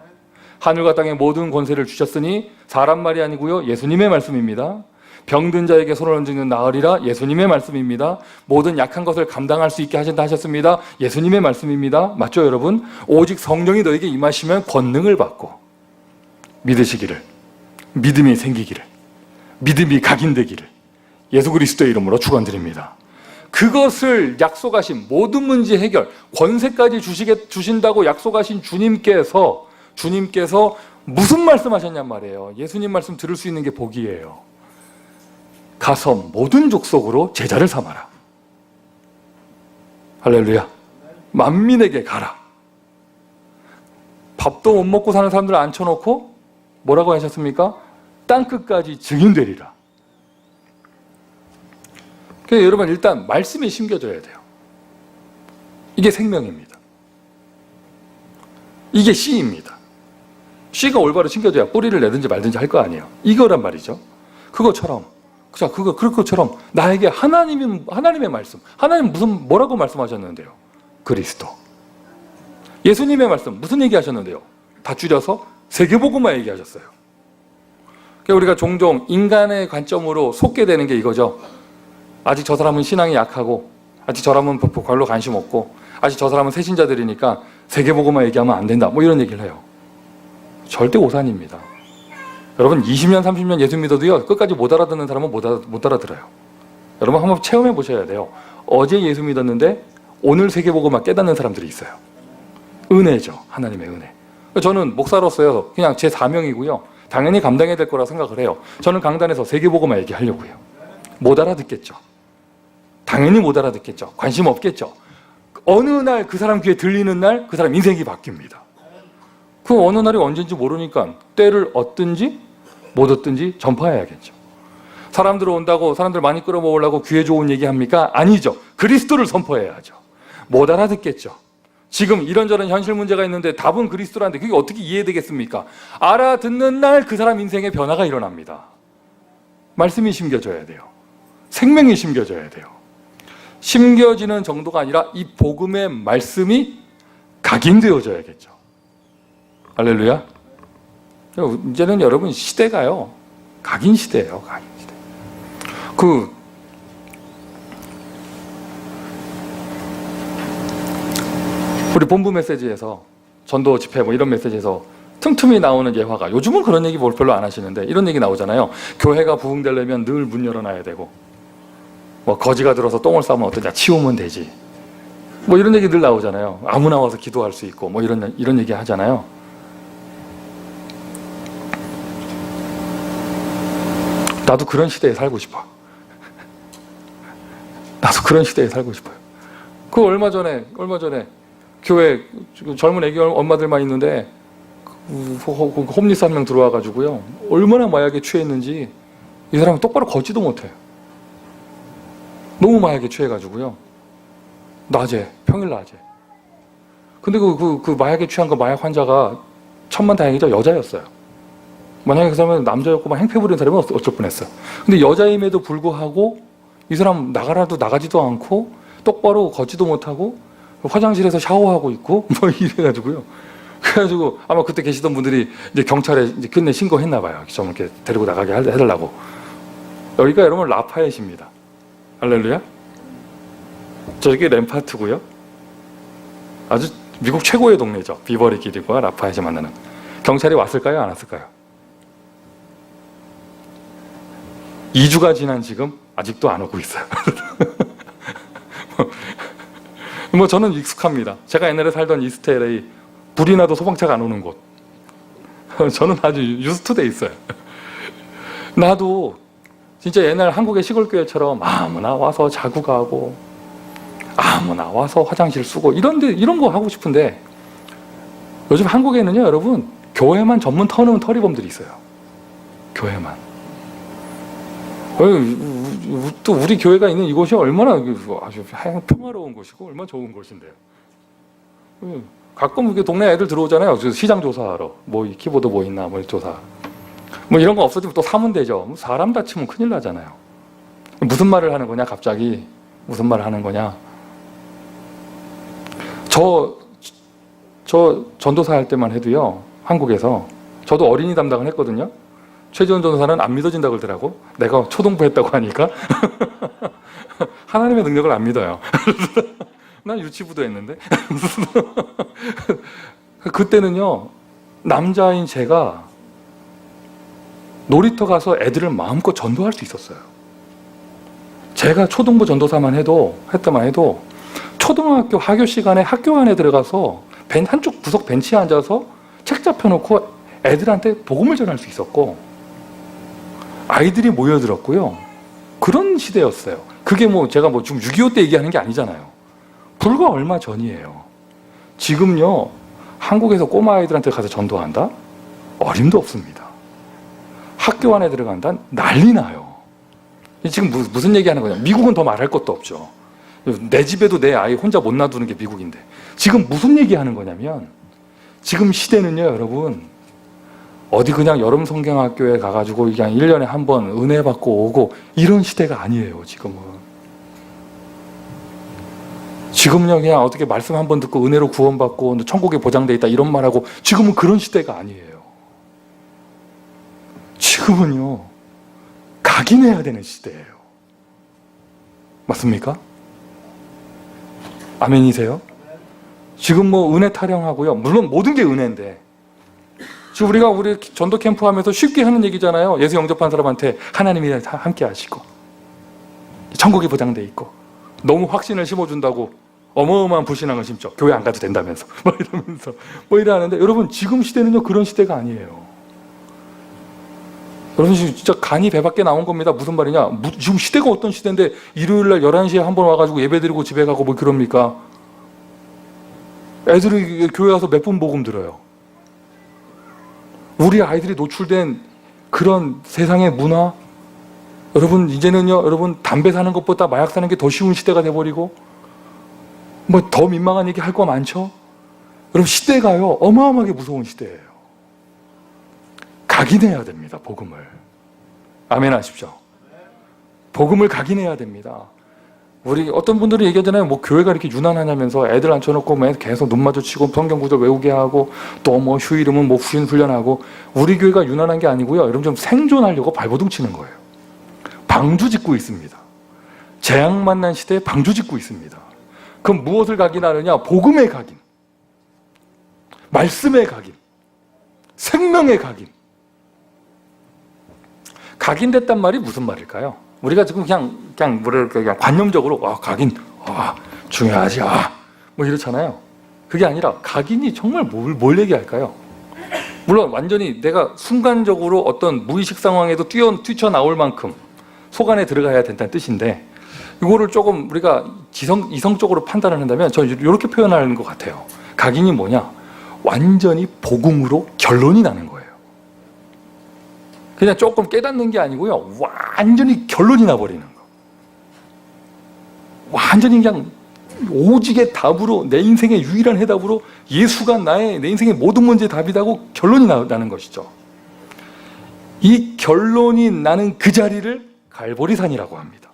하늘과 땅의 모든 권세를 주셨으니 사람 말이 아니고요. 예수님의 말씀입니다. 병든 자에게 손을 얹으면 나으리라. 예수님의 말씀입니다. 모든 약한 것을 감당할 수 있게 하신다 하셨습니다. 예수님의 말씀입니다. 맞죠, 여러분? 오직 성령이 너에게 임하시면 권능을 받고 믿으시기를, 믿음이 생기기를, 믿음이 각인되기를 예수 그리스도의 이름으로 축원드립니다. 그것을 약속하신 모든 문제 해결, 권세까지 주신다고 약속하신 주님께서 무슨 말씀하셨냔 말이에요. 예수님 말씀 들을 수 있는 게 복이에요. 가서 모든 족속으로 제자를 삼아라. 할렐루야. 만민에게 가라. 밥도 못 먹고 사는 사람들을 앉혀놓고 뭐라고 하셨습니까? 땅끝까지 증인되리라. 그래서 여러분 일단 말씀이 심겨져야 돼요. 이게 생명입니다. 이게 씨입니다. 씨가 올바로 심겨져야 뿌리를 내든지 말든지 할 거 아니에요. 이거란 말이죠. 그것처럼 나에게 하나님의 말씀, 하나님 뭐라고 말씀하셨는데요? 그리스도. 예수님의 말씀 무슨 얘기하셨는데요? 다 줄여서 세계복음화 얘기하셨어요. 그러니까 우리가 종종 인간의 관점으로 속게 되는 게 이거죠. 아직 저 사람은 신앙이 약하고, 아직 저 사람은 별로 관심 없고, 아직 저 사람은 새신자들이니까 세계복음화 얘기하면 안 된다. 뭐 이런 얘기를 해요. 절대 오산입니다. 여러분 20년, 30년 예수 믿어도요, 끝까지 못 알아듣는 사람은 못 알아들어요. 여러분 한번 체험해 보셔야 돼요. 어제 예수 믿었는데 오늘 세계복음화 깨닫는 사람들이 있어요. 은혜죠. 하나님의 은혜. 저는 목사로서요, 그냥 제 사명이고요. 당연히 감당해야 될 거라 생각을 해요. 저는 강단에서 세계복음화 얘기하려고요. 못 알아듣겠죠. 당연히 못 알아듣겠죠. 관심 없겠죠. 어느 날 그 사람 귀에 들리는 날 그 사람 인생이 바뀝니다. 그 어느 날이 언제인지 모르니까 때를 얻든지 못 얻든지 전파해야겠죠. 사람들 온다고 사람들 많이 끌어모으려고 귀에 좋은 얘기합니까? 아니죠. 그리스도를 선포해야죠. 못 알아듣겠죠. 지금 이런저런 현실 문제가 있는데 답은 그리스도라는데 그게 어떻게 이해되겠습니까? 알아듣는 날 그 사람 인생의 변화가 일어납니다. 말씀이 심겨져야 돼요. 생명이 심겨져야 돼요. 심겨지는 정도가 아니라 이 복음의 말씀이 각인되어져야겠죠. 할렐루야. 이제는 여러분 시대가요, 각인 시대예요. 각인 시대. 우리 본부 메시지에서 전도 집회 뭐 이런 메시지에서 틈틈이 나오는 예화가, 요즘은 그런 얘기 별로 안 하시는데 이런 얘기 나오잖아요. 교회가 부흥되려면 늘 문 열어놔야 되고, 뭐 거지가 들어서 똥을 싸면 어떠냐, 치우면 되지, 뭐 이런 얘기 늘 나오잖아요. 아무나 와서 기도할 수 있고 뭐 이런 얘기 하잖아요. 나도 그런 시대에 살고 싶어. 나도 그런 시대에 살고 싶어요. 그 얼마 전에 교회 젊은 애기 엄마들만 있는데 홈리스 한 명 들어와가지고요, 얼마나 마약에 취했는지 이 사람이 똑바로 걷지도 못해요. 너무 마약에 취해가지고요. 평일 낮에. 근데 그 마약에 취한 그 마약 환자가 천만다행이죠, 여자였어요. 만약에 그 사람은 남자였고 막 행패 부리는 사람은 어쩔 뻔했어요. 근데 여자임에도 불구하고 이 사람 나가라도 나가지도 않고 똑바로 걷지도 못하고 화장실에서 샤워하고 있고 뭐 이래가지고요. 그래가지고 아마 그때 계시던 분들이 이제 경찰에 이제 끝내 신고했나 봐요. 좀 이렇게 데리고 나가게 해달라고. 여기가 여러분 라파엣입니다. 할렐루야. 저기 램파트고요. 아주 미국 최고의 동네죠. 비버리 길과 라파엣이 만나는. 경찰이 왔을까요? 안 왔을까요? 2주가 지난 지금 아직도 안 오고 있어요. 뭐 저는 익숙합니다. 제가 옛날에 살던 이스트 LA, 불이 나도 소방차가 안 오는 곳. 저는 아주 유스트돼 있어요. 나도 진짜 옛날 한국의 시골교회처럼 아무나 와서 자고 가고 아무나 와서 화장실 쓰고 이런 거 하고 싶은데, 요즘 한국에는요 여러분, 교회만 전문 터놓은 터리범들이 있어요. 교회만. 또 우리 교회가 있는 이곳이 얼마나 아주 평화로운 곳이고 얼마나 좋은 곳인데요. 가끔 이렇게 동네 애들 들어오잖아요. 시장 조사하러. 뭐 키보드 뭐 있나 뭐 조사. 뭐 이런 거 없어지면 또 사면 되죠. 사람 다치면 큰일 나잖아요. 무슨 말을 하는 거냐 갑자기. 무슨 말을 하는 거냐. 저 전도사 할 때만 해도요, 한국에서 저도 어린이 담당을 했거든요. 최지원 전도사는 안 믿어진다고 그러더라고. 내가 초등부 했다고 하니까. 하나님의 능력을 안 믿어요. 난 유치부도 했는데. 그때는요, 남자인 제가 놀이터 가서 애들을 마음껏 전도할 수 있었어요. 제가 초등부 전도사만 했다만 해도 초등학교 하교 시간에 학교 안에 들어가서 한쪽 구석 벤치에 앉아서 책 잡혀놓고 애들한테 복음을 전할 수 있었고, 아이들이 모여들었고요. 그런 시대였어요. 그게 뭐 제가 뭐 지금 6.25 때 얘기하는 게 아니잖아요. 불과 얼마 전이에요. 지금요, 한국에서 꼬마 아이들한테 가서 전도한다? 어림도 없습니다. 학교 안에 들어간다? 난리 나요. 지금 무슨 얘기하는 거냐? 미국은 더 말할 것도 없죠. 내 집에도 내 아이 혼자 못 놔두는 게 미국인데, 지금 무슨 얘기하는 거냐면, 지금 시대는요 여러분, 어디 그냥 여름 성경학교에 가가지고 그냥 1년에 한 번 은혜 받고 오고 이런 시대가 아니에요. 지금은요 그냥 어떻게 말씀 한 번 듣고 은혜로 구원받고 천국에 보장돼 있다 이런 말하고, 지금은 그런 시대가 아니에요. 지금은요 각인해야 되는 시대예요. 맞습니까? 아멘이세요? 지금 뭐 은혜 타령하고요, 물론 모든 게 은혜인데, 지금 우리 전도 캠프 하면서 쉽게 하는 얘기잖아요. 예수 영접한 사람한테 하나님이 함께 하시고 천국이 보장돼 있고, 너무 확신을 심어준다고 어마어마한 불신앙을 심죠. 교회 안 가도 된다면서 뭐 이러면서 뭐 이러는데, 여러분 지금 시대는요 그런 시대가 아니에요. 여러분 지금 진짜 간이 배 밖에 나온 겁니다. 무슨 말이냐, 지금 시대가 어떤 시대인데 일요일날 11시에 한 번 와가지고 예배드리고 집에 가고 뭐 그럽니까? 애들이 교회 와서 몇 분 복음 들어요. 우리 아이들이 노출된 그런 세상의 문화, 여러분 이제는요 여러분 담배 사는 것보다 마약 사는 게 더 쉬운 시대가 돼버리고, 뭐 더 민망한 얘기 할 거 많죠. 여러분 시대가요 어마어마하게 무서운 시대예요. 각인해야 됩니다. 복음을. 아멘 하십시오. 복음을 각인해야 됩니다. 우리 어떤 분들이 얘기하잖아요. 뭐 교회가 이렇게 유난하냐면서 애들 앉혀놓고 계속 눈 마주치고 성경 구절 외우게 하고 또 뭐 휴일이면 뭐 후인 훈련하고. 우리 교회가 유난한 게 아니고요. 여러분 좀 생존하려고 발버둥 치는 거예요. 방주 짓고 있습니다. 재앙 만난 시대에 방주 짓고 있습니다. 그럼 무엇을 각인하느냐? 복음의 각인, 말씀의 각인, 생명의 각인. 각인됐단 말이 무슨 말일까요? 우리가 지금 그냥 뭐랄까, 그냥 관념적으로 각인, 중요하지, 뭐 이렇잖아요. 그게 아니라 각인이 정말 뭘 얘기할까요? 물론 완전히 내가 순간적으로 어떤 무의식 상황에도 뛰쳐나올 만큼 속 안에 들어가야 된다는 뜻인데, 이거를 조금 우리가 이성적으로 판단을 한다면 저는 이렇게 표현하는 것 같아요. 각인이 뭐냐? 완전히 복음으로 결론이 나는 거예요. 그냥 조금 깨닫는 게 아니고요. 완전히 결론이 나버리는 거. 완전히 그냥 오직의 답으로, 내 인생의 유일한 해답으로 예수가 내 인생의 모든 문제의 답이라고 결론이 나는 것이죠. 이 결론이 나는 그 자리를 갈보리산이라고 합니다.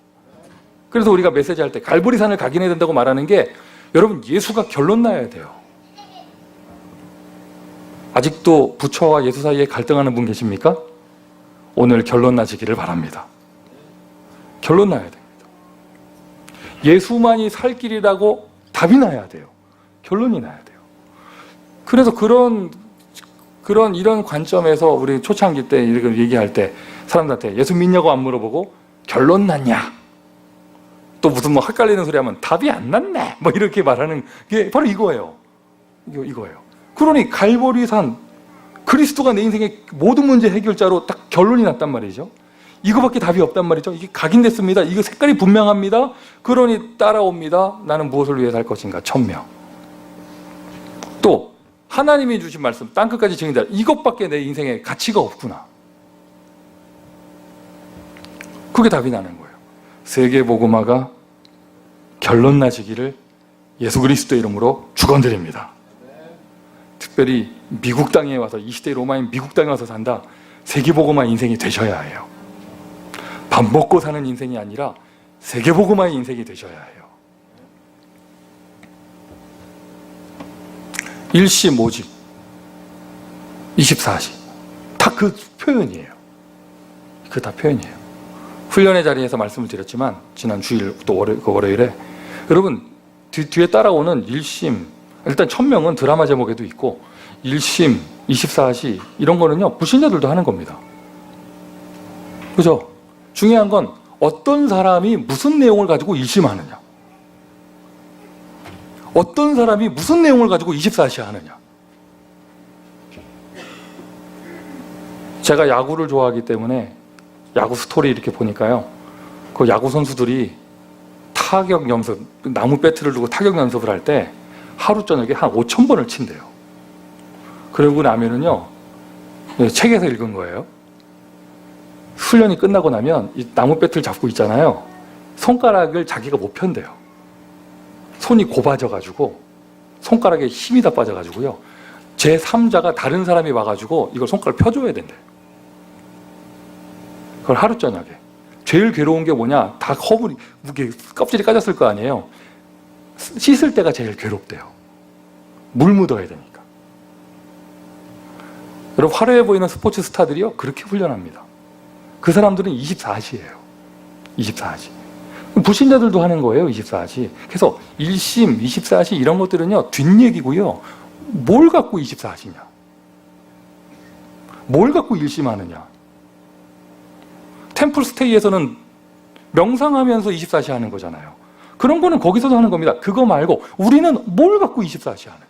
그래서 우리가 메시지 할 때 갈보리산을 각인해야 된다고 말하는 게, 여러분 예수가 결론 나야 돼요. 아직도 부처와 예수 사이에 갈등하는 분 계십니까? 오늘 결론 나시기를 바랍니다. 결론 나야 됩니다. 예수만이 살 길이라고 답이 나야 돼요. 결론이 나야 돼요. 그래서 이런 관점에서 우리 초창기 때 이렇게 얘기할 때 사람들한테 예수 믿냐고 안 물어보고 결론 났냐? 또 무슨 뭐 헷갈리는 소리 하면 답이 안 났네, 뭐 이렇게 말하는 게 바로 이거예요. 이거예요. 그러니 갈보리산, 그리스도가 내 인생의 모든 문제 해결자로 딱 결론이 났단 말이죠. 이거밖에 답이 없단 말이죠. 이게 각인됐습니다. 이거 색깔이 분명합니다. 그러니 따라옵니다. 나는 무엇을 위해 살 것인가? 천명. 또 하나님이 주신 말씀 땅끝까지 증인다. 이것밖에 내 인생에 가치가 없구나. 그게 답이 나는 거예요. 세계복음화가 결론 나시기를 예수 그리스도의 이름으로 축원드립니다. 특별히 미국 땅에 와서, 이 시대 로마인 미국 땅에 와서 산다. 세계복음화 인생이 되셔야 해요. 밥 먹고 사는 인생이 아니라 세계복음화의 인생이 되셔야 해요. 일시 오직 24시 다 그 표현이에요. 그 다 표현이에요. 훈련의 자리에서 말씀을 드렸지만 지난 주일 또 월요일에 여러분 뒤에 따라오는 일심, 일단 천명은 드라마 제목에도 있고 일심, 24시 이런 거는요 불신자들도 하는 겁니다. 그죠? 중요한 건 어떤 사람이 무슨 내용을 가지고 일심하느냐, 어떤 사람이 무슨 내용을 가지고 24시 하느냐. 제가 야구를 좋아하기 때문에 야구 스토리 이렇게 보니까요, 그 야구 선수들이 타격 연습, 나무 배트를 두고 타격 연습을 할 때 하루 저녁에 한 5,000번을 친대요. 그러고 나면은요, 책에서 읽은 거예요. 훈련이 끝나고 나면 이 나무 배트를 잡고 있잖아요. 손가락을 자기가 못 편대요. 손이 곱아져가지고 손가락에 힘이 다 빠져가지고요. 제3자가 다른 사람이 와가지고 이걸 손가락을 펴줘야 된대요. 그걸 하루 저녁에. 제일 괴로운 게 뭐냐? 다 허물이, 껍질이 까졌을 거 아니에요. 씻을 때가 제일 괴롭대요. 물 묻어야 되니까. 여러분 화려해 보이는 스포츠 스타들이요 그렇게 훈련합니다. 그 사람들은 24시예요. 24시. 불신자들도 하는 거예요. 24시. 그래서 1심, 24시 이런 것들은요 뒷얘기고요. 뭘 갖고 24시냐? 뭘 갖고 1심하느냐? 템플스테이에서는 명상하면서 24시 하는 거잖아요. 그런 거는 거기서도 하는 겁니다. 그거 말고 우리는 뭘 갖고 24시 하느냐?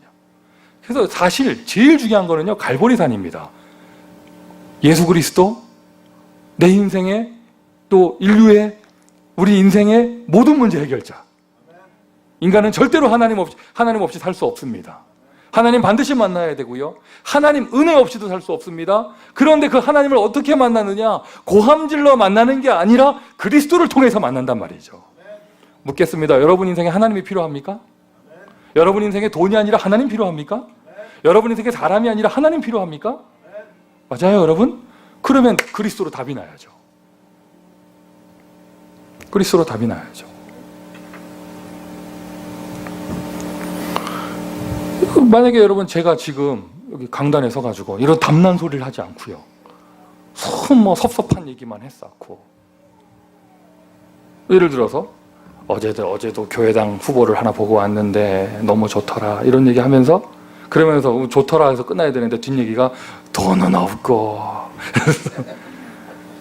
그래서 사실 제일 중요한 거는요 갈보리산입니다. 예수 그리스도, 내 인생의 또 인류의, 우리 인생의 모든 문제 해결자. 인간은 절대로 하나님 없이 살 수 없습니다. 하나님 반드시 만나야 되고요. 하나님 은혜 없이도 살 수 없습니다. 그런데 그 하나님을 어떻게 만나느냐? 고함질러 만나는 게 아니라 그리스도를 통해서 만난단 말이죠. 묻겠습니다. 여러분 인생에 하나님이 필요합니까? 여러분 인생에 돈이 아니라 하나님 필요합니까? 여러분 인생에 사람이 아니라 하나님 필요합니까? 맞아요, 여러분? 그러면 그리스도로 답이 나야죠. 그리스도로 답이 나야죠. 만약에 여러분 제가 지금 여기 강단에 서가지고 이런 담난 소리를 하지 않고요, 뭐 섭섭한 얘기만 했었고, 예를 들어서 어제도 교회당 후보를 하나 보고 왔는데 너무 좋더라 이런 얘기 하면서, 그러면서 좋더라 해서 끝나야 되는데 뒷얘기가 돈은 없고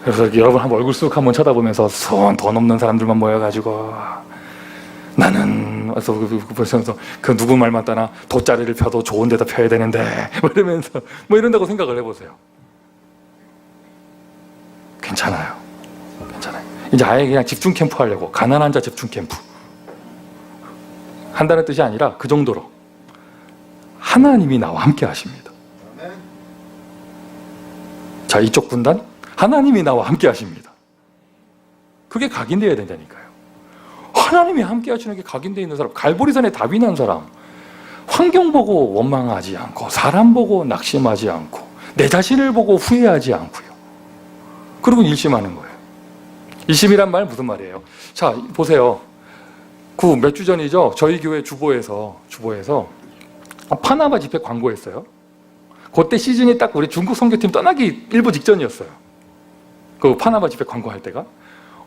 그래서 여러분 한번 얼굴 쑥 한번 쳐다보면서 돈 없는 사람들만 모여가지고 나는 그래서 그 누구 말 맞다나 돗자리를 펴도 좋은 데다 펴야 되는데 뭐 이러면서 뭐 이런다고 생각을 해보세요. 괜찮아요. 이제 아예 그냥 집중 캠프 하려고, 가난한 자 집중 캠프 한다는 뜻이 아니라 그 정도로 하나님이 나와 함께 하십니다. 자, 이쪽 분단 하나님이 나와 함께 하십니다. 그게 각인되어야 된다니까요. 하나님이 함께 하시는 게 각인되어 있는 사람, 갈보리산에 답이 난 사람, 환경 보고 원망하지 않고, 사람 보고 낙심하지 않고, 내 자신을 보고 후회하지 않고요, 그리고 일심하는 거예요. 일심이란 말 무슨 말이에요? 자, 보세요. 그 몇 주 전이죠, 저희 교회 주보에서 파나마 집회 광고했어요. 그때 시즌이 딱 우리 중국 선교팀 떠나기 일부 직전이었어요. 그 파나마 집회 광고할 때가.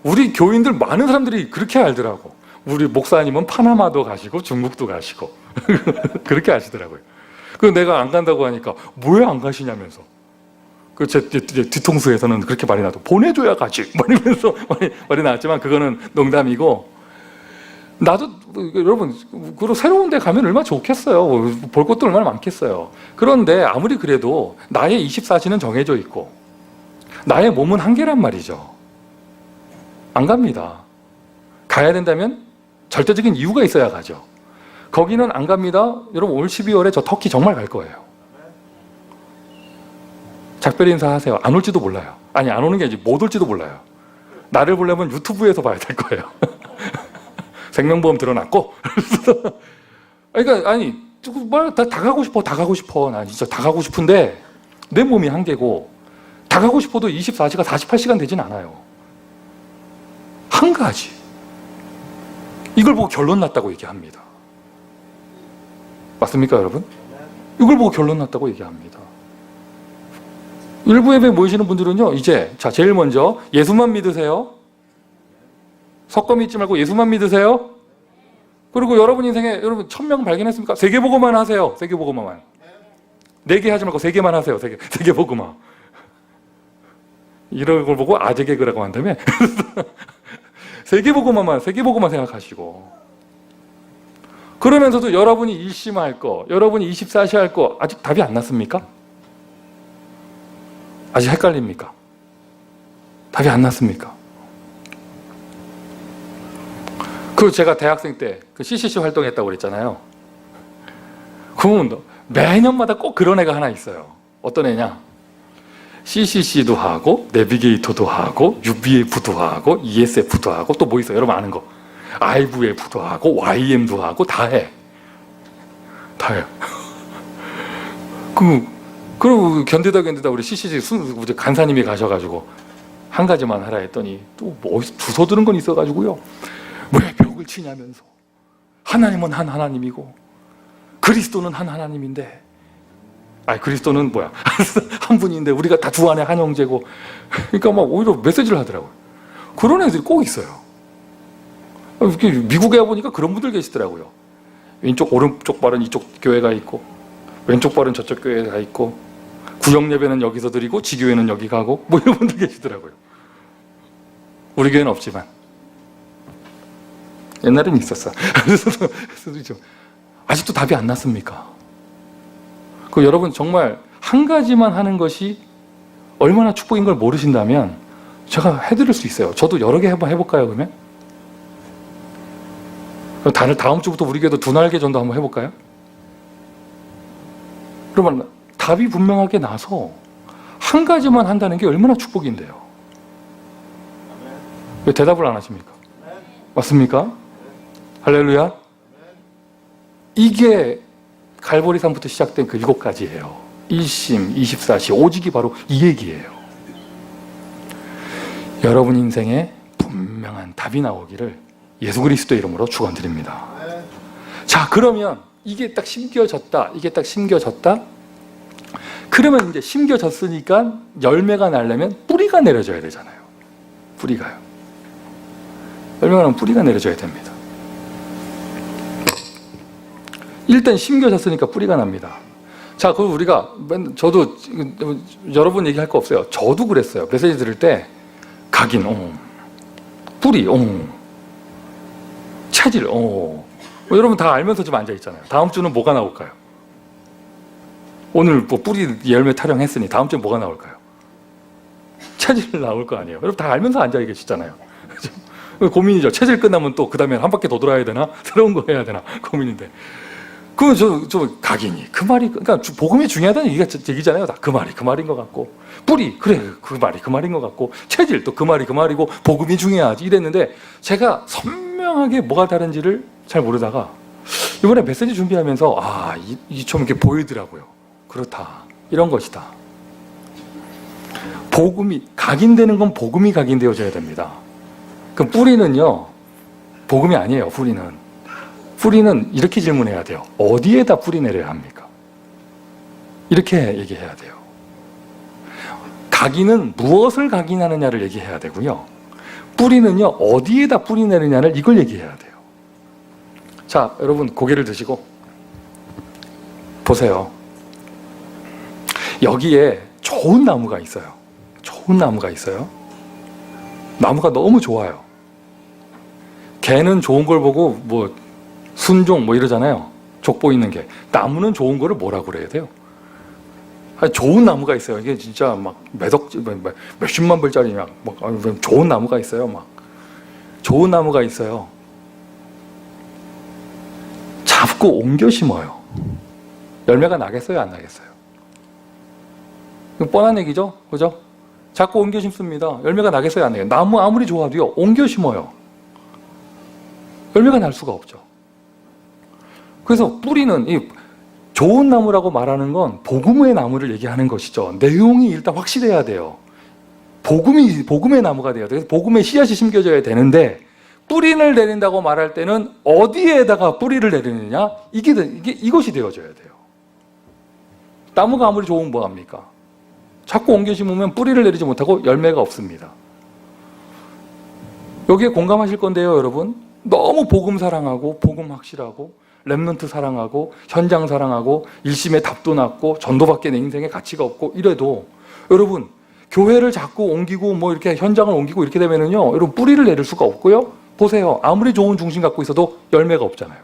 우리 교인들 많은 사람들이 그렇게 알더라고. 우리 목사님은 파나마도 가시고 중국도 가시고 그렇게 아시더라고요. 그 내가 안 간다고 하니까 왜 안 가시냐면서, 그 제 뒤통수에서는 그렇게 말이 나도 보내줘야 가지 말이면서 말이 나왔지만 그거는 농담이고, 나도 여러분 그리고 새로운 데 가면 얼마나 좋겠어요. 볼 것도 얼마나 많겠어요. 그런데 아무리 그래도 나의 24시는 정해져 있고 나의 몸은 한계란 말이죠. 안 갑니다. 가야 된다면 절대적인 이유가 있어야 가죠. 거기는 안 갑니다. 여러분 올 12월에 저 터키 정말 갈 거예요. 작별 인사하세요. 안 올지도 몰라요. 아니, 안 오는 게 아니지 못 올지도 몰라요. 나를 보려면 유튜브에서 봐야 될 거예요. 생명보험 들어놨고. 그러니까 아니 다 가고 싶어. 나 진짜 다 가고 싶은데 내 몸이 한계고, 다 가고 싶어도 24시가 48시간 되진 않아요. 한 가지, 이걸 보고 결론 났다고 얘기합니다. 맞습니까 여러분? 이걸 보고 결론 났다고 얘기합니다. 일부 예배 모이시는 분들은요, 이제 자 제일 먼저 예수만 믿으세요. 섞어 믿지 말고 예수만 믿으세요. 그리고 여러분 인생에 여러분 1000명 발견했습니까? 세계복음만 하세요. 세계복음만. 4개 하지 말고 3개만 하세요. 3개 복음만. 이런 걸 보고 아재 개그라고 한다며? 세계복음만 생각하시고, 그러면서도 여러분이 일심할 거, 여러분이 24시 할 거 아직 답이 안 났습니까? 아직 헷갈립니까? 답이 안 났습니까? 그 제가 대학생 때 그 CCC 활동했다고 그랬잖아요. 그러면 매년마다 꼭 그런 애가 하나 있어요. 어떤 애냐? CCC도 하고 내비게이터도 하고 UBF도 하고 ESF도 하고 또 뭐 있어요? 여러분 아는 거. IVF도 하고 YM도 하고 다 해. 다 해요. 그리고 견디다 우리 CCC 간사님이 가셔가지고 한 가지만 하라 했더니 또 뭐 주워 들은 건 있어가지고요. 왜 벽을 치냐면서. 하나님은 한 하나님이고 그리스도는 한 하나님인데, 아니 그리스도는 뭐야? 한 분인데 우리가 다 주 안에 한 형제고. 그러니까 막 오히려 메시지를 하더라고요. 그런 애들이 꼭 있어요. 미국에 와보니까 그런 분들 계시더라고요. 오른쪽 발은 이쪽 교회가 있고 왼쪽 발은 저쪽 교회가 있고, 구역 예배는 여기서 드리고 지교회는 여기 가고 뭐 이런 분들 계시더라고요. 우리 교회는 없지만 옛날에는 있었어. 아직도 답이 안 났습니까? 그 여러분 정말 한 가지만 하는 것이 얼마나 축복인 걸 모르신다면 제가 해드릴 수 있어요. 저도 여러 개 한번 해볼까요 그러면? 다음 주부터 우리 교회도 2날개 정도 한번 해볼까요? 그러면 답이 분명하게 나서 한 가지만 한다는 게 얼마나 축복인데요. 왜 대답을 안 하십니까? 맞습니까? 할렐루야. 이게 갈보리산부터 시작된 그 7가지예요. 일심, 24시, 오직이 바로 이 얘기예요. 여러분 인생에 분명한 답이 나오기를 예수 그리스도의 이름으로 축원드립니다. 자, 그러면 이게 딱 심겨졌다. 이게 딱 심겨졌다. 그러면 이제 심겨졌으니까 열매가 나려면 뿌리가 내려져야 되잖아요. 뿌리가요. 열매가 나면 뿌리가 내려져야 됩니다. 일단 심겨졌으니까 뿌리가 납니다. 자, 그럼 우리가 저도 여러분 얘기할 거 없어요. 저도 그랬어요. 메시지 들을 때 각인, 뿌리, 체질, 여러분 다 알면서 좀 앉아 있잖아요. 다음 주는 뭐가 나올까요? 오늘 뭐 뿌리 열매 타령했으니 다음 주에 뭐가 나올까요? 체질 나올 거 아니에요. 여러분 다 알면서 앉아 계시잖아요. 고민이죠. 체질 끝나면 또 그 다음에 한 바퀴 더 돌아야 되나? 새로운 거 해야 되나? 고민인데. 그럼 저 각인이 그 말이, 그러니까 복음이 중요하다는 얘기잖아요. 다 그 말인 것 같고, 뿌리 그래 그 말인 것 같고, 체질 또 그 말이고, 복음이 중요하지 이랬는데 제가 선명하게 뭐가 다른지를 잘 모르다가 이번에 메시지 준비하면서 이 좀 이렇게 보이더라고요. 그렇다, 이런 것이다. 복음이 각인되는 건 복음이 각인되어져야 됩니다. 그럼 뿌리는요, 복음이 아니에요. 뿌리는 이렇게 질문해야 돼요. 어디에다 뿌리 내려야 합니까? 이렇게 얘기해야 돼요. 각인은 무엇을 각인하느냐를 얘기해야 되고요. 뿌리는요, 어디에다 뿌리 내느냐를 이걸 얘기해야 돼요. 자, 여러분 고개를 드시고 보세요. 여기에 좋은 나무가 있어요. 나무가 너무 좋아요. 개는 좋은 걸 보고 뭐 순종 뭐 이러잖아요. 족보 있는 게. 나무는 좋은 거를 뭐라고 그래야 돼요? 좋은 나무가 있어요. 이게 진짜 막 몇십만 불짜리 막 좋은 나무가 있어요. 좋은 나무가 있어요. 잡고 옮겨 심어요. 열매가 나겠어요, 안 나겠어요? 뻔한 얘기죠, 그죠? 잡고 옮겨 심습니다. 열매가 나겠어요, 안 나겠어요? 나무 아무리 좋아도요, 옮겨 심어요. 열매가 날 수가 없죠. 그래서 뿌리는 이 좋은 나무라고 말하는 건 복음의 나무를 얘기하는 것이죠. 내용이 일단 확실해야 돼요. 복음의 나무가 돼야 돼요. 복음의 씨앗이 심겨져야 되는데, 뿌리를 내린다고 말할 때는 어디에다가 뿌리를 내리느냐? 이것이 되어져야 돼요. 나무가 아무리 좋으면 뭐합니까? 자꾸 옮겨 심으면 뿌리를 내리지 못하고 열매가 없습니다. 여기에 공감하실 건데요, 여러분. 너무 복음 사랑하고, 복음 확실하고, 렘넌트 사랑하고, 현장 사랑하고, 일심에 답도 낮고, 전도밖에 내 인생에 가치가 없고 이래도 여러분, 교회를 자꾸 옮기고 뭐 이렇게 현장을 옮기고 이렇게 되면은요, 여러분 뿌리를 내릴 수가 없고요. 보세요. 아무리 좋은 중심 갖고 있어도 열매가 없잖아요.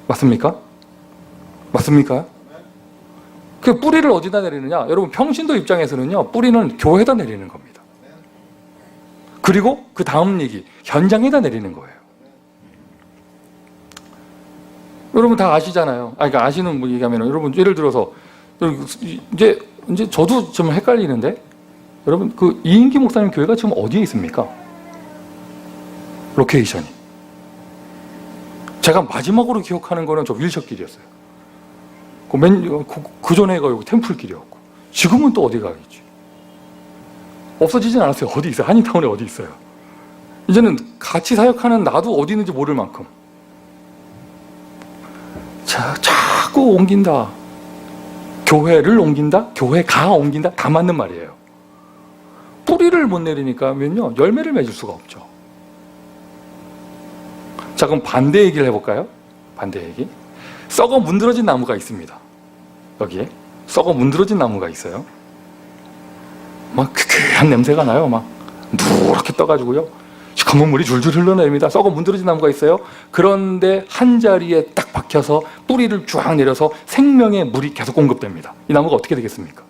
맞습니까? 그 뿌리를 어디다 내리느냐? 여러분 평신도 입장에서는요, 뿌리는 교회에다 내리는 겁니다. 그리고 그 다음 얘기, 현장에다 내리는 거예요. 여러분 다 아시잖아요. 그러니까 아시는 뭐 얘기하면, 여러분 예를 들어서 이제 저도 좀 헷갈리는데, 여러분 그 이인기 목사님 교회가 지금 어디에 있습니까? 로케이션이. 제가 마지막으로 기억하는 거는 저 윌셔길이었어요. 그 전에가 여기 템플길이었고, 지금은 또 어디가 있지? 없어지진 않았어요. 어디 있어요? 한인타운에 어디 있어요? 이제는 같이 사역하는 나도 어디 있는지 모를 만큼. 자꾸 옮긴다. 교회를 옮긴다? 교회가 옮긴다? 다 맞는 말이에요. 뿌리를 못 내리니까요, 열매를 맺을 수가 없죠. 자, 그럼 반대 얘기를 해볼까요? 반대 얘기. 썩어 문드러진 나무가 있습니다. 여기에 썩어 문드러진 나무가 있어요. 막 쾌쾌한 냄새가 나요. 막 누렇게 떠가지고요, 시커먼 물이 줄줄 흘러내립니다. 썩어 문드러진 나무가 있어요. 그런데 한 자리에 딱 박혀서 뿌리를 쫙 내려서 생명의 물이 계속 공급됩니다. 이 나무가 어떻게 되겠습니까?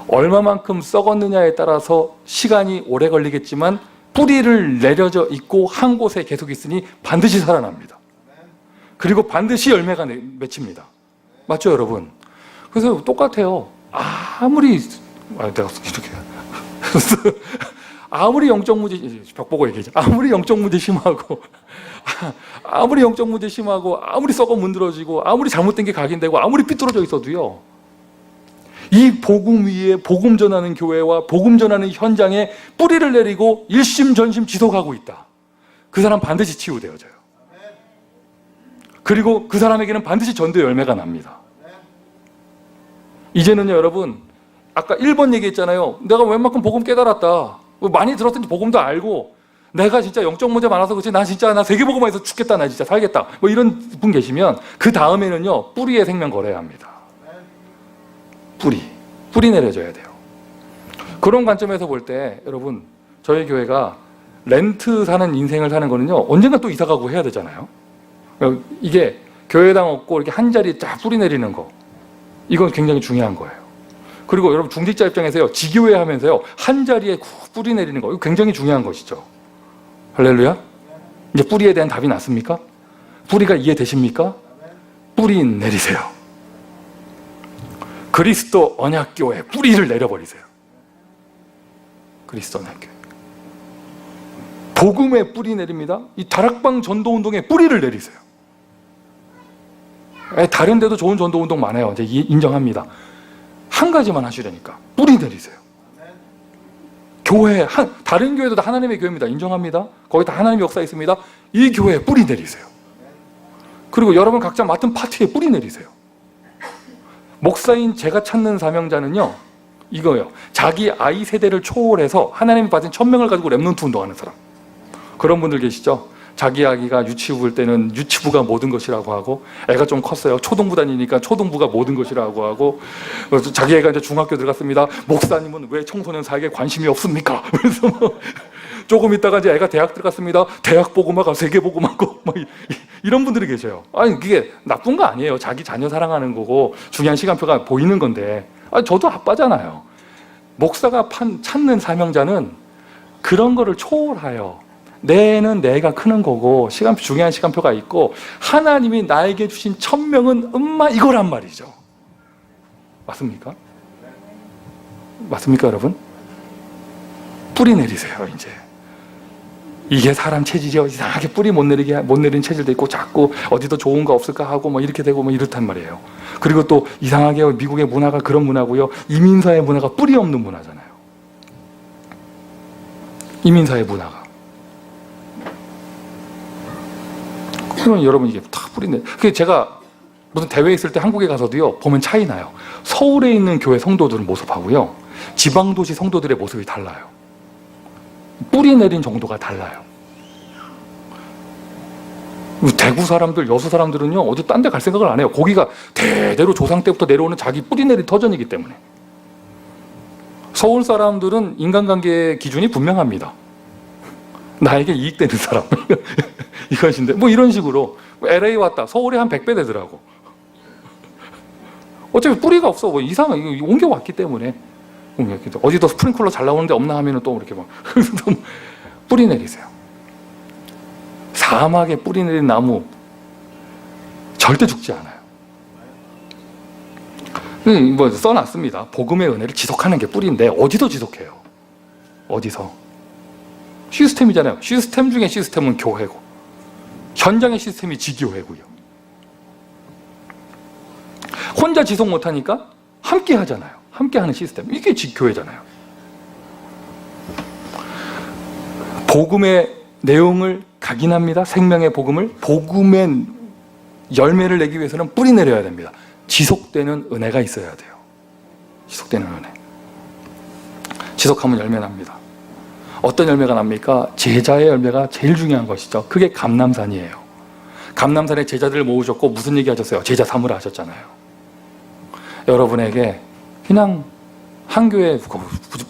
얼마만큼 썩었느냐에 따라서 시간이 오래 걸리겠지만 뿌리를 내려져 있고 한 곳에 계속 있으니 반드시 살아납니다. 그리고 반드시 열매가 맺힙니다. 맞죠, 여러분? 그래서 똑같아요. 아무리 내가 이렇게 아무리 영적 문제, 벽 보고 얘기하죠. 아무리 영적 문제 심하고, 아무리 썩어 문드러지고, 아무리 잘못된 게 각인되고, 아무리 삐뚤어져 있어도요, 이 복음 위에 복음 전하는 교회와 복음 전하는 현장에 뿌리를 내리고 일심전심 지속하고 있다. 그 사람 반드시 치유되어져요. 그리고 그 사람에게는 반드시 전도의 열매가 납니다. 이제는요 여러분, 아까 1번 얘기했잖아요. 내가 웬만큼 복음 깨달았다, 많이 들었더니 복음도 알고, 내가 진짜 영적 문제 많아서 그렇지 나 진짜 나 세계복음만 해서 죽겠다, 나 진짜 살겠다, 뭐 이런 분 계시면 그 다음에는요 뿌리의 생명 걸어야 합니다. 뿌리 내려줘야 돼요. 그런 관점에서 볼 때 여러분, 저희 교회가 렌트 사는 인생을 사는 거는요 언젠가 또 이사 가고 해야 되잖아요. 이게 교회당 없고 이렇게 한 자리에 쫙 뿌리 내리는 거, 이건 굉장히 중요한 거예요. 그리고 여러분 중직자 입장에서요, 지교회 하면서요 한 자리에 뿌리 내리는 거, 이거 굉장히 중요한 것이죠. 할렐루야. 이제 뿌리에 대한 답이 났습니까? 뿌리가 이해되십니까? 뿌리 내리세요. 그리스도 언약교회 뿌리를 내려버리세요. 그리스도 언약교회 복음에 뿌리 내립니다. 이 다락방 전도운동에 뿌리를 내리세요. 다른 데도 좋은 전도운동 많아요. 이제 인정합니다. 한 가지만 하시려니까 뿌리 내리세요. 교회, 다른 교회도 다 하나님의 교회입니다. 인정합니다. 거기 다 하나님의 역사 있습니다. 이 교회에 뿌리 내리세요. 그리고 여러분 각자 맡은 파트에 뿌리 내리세요. 목사인 제가 찾는 사명자는요 이거예요. 자기 아이 세대를 초월해서 하나님이 받은 천명을 가지고 렘넌트 운동하는 사람. 그런 분들 계시죠? 자기 아기가 유치부 볼 때는 유치부가 모든 것이라고 하고, 애가 좀 컸어요. 초등부 다니니까 초등부가 모든 것이라고 하고, 자기 애가 이제 중학교 들어갔습니다. 목사님은 왜 청소년 사역에 관심이 없습니까? 그래서 뭐 조금 있다가 이제 애가 대학 들어갔습니다. 대학 복음화가 세계 복음화고, 뭐 이런 분들이 계셔요. 아니 그게 나쁜 거 아니에요. 자기 자녀 사랑하는 거고 중요한 시간표가 보이는 건데, 아니 저도 아빠잖아요. 목사가 찾는 사명자는 그런 거를 초월하여 내는 내가 크는 거고, 시간표, 중요한 시간표가 있고, 하나님이 나에게 주신 천명은 이거란 말이죠. 맞습니까? 맞습니까 여러분? 뿌리 내리세요. 이제 이게 사람 체질이요, 이상하게 뿌리 못 내리는 체질도 있고, 자꾸 어디도 좋은 거 없을까 하고 뭐 이렇게 되고 뭐 이렇단 말이에요. 그리고 또 이상하게 미국의 문화가 그런 문화고요, 이민사의 문화가 뿌리 없는 문화잖아요. 이민사의 문화가. 그러면 여러분 이게 다 뿌리네. 그게 제가 무슨 대회 있을 때 한국에 가서도요 보면 차이 나요. 서울에 있는 교회 성도들은 모습하고요 지방도시 성도들의 모습이 달라요. 뿌리 내린 정도가 달라요. 대구 사람들, 여수 사람들은요 어디 딴 데 갈 생각을 안 해요. 거기가 대대로 조상 때부터 내려오는 자기 뿌리 내린 터전이기 때문에. 서울 사람들은 인간관계의 기준이 분명합니다. 나에게 이익되는 사람 이것인데, 뭐 이런 식으로 LA 왔다, 서울에 한 100배 되더라고. 어차피 뿌리가 없어. 뭐 이상한, 옮겨왔기 때문에. 어디도 스프링클러 잘 나오는데 없나 하면은 또 이렇게 막 뿌리 내리세요. 사막에 뿌리 내린 나무 절대 죽지 않아요. 뭐 써놨습니다. 복음의 은혜를 지속하는 게 뿌리인데 어디서 지속해요? 어디서? 시스템이잖아요. 시스템 중에 시스템은 교회고, 현장의 시스템이 지교회고요. 혼자 지속 못하니까 함께 하잖아요. 함께 하는 시스템, 이게 지교회잖아요. 복음의 내용을 각인합니다. 생명의 복음의 열매를 내기 위해서는 뿌리 내려야 됩니다. 지속되는 은혜가 있어야 돼요. 지속되는 은혜. 지속하면 열매 납니다. 어떤 열매가 납니까? 제자의 열매가 제일 중요한 것이죠. 그게 감람산이에요. 감람산에 제자들을 모으셨고 무슨 얘기 하셨어요? 제자 삼으라 하셨잖아요. 여러분에게 그냥 한 교회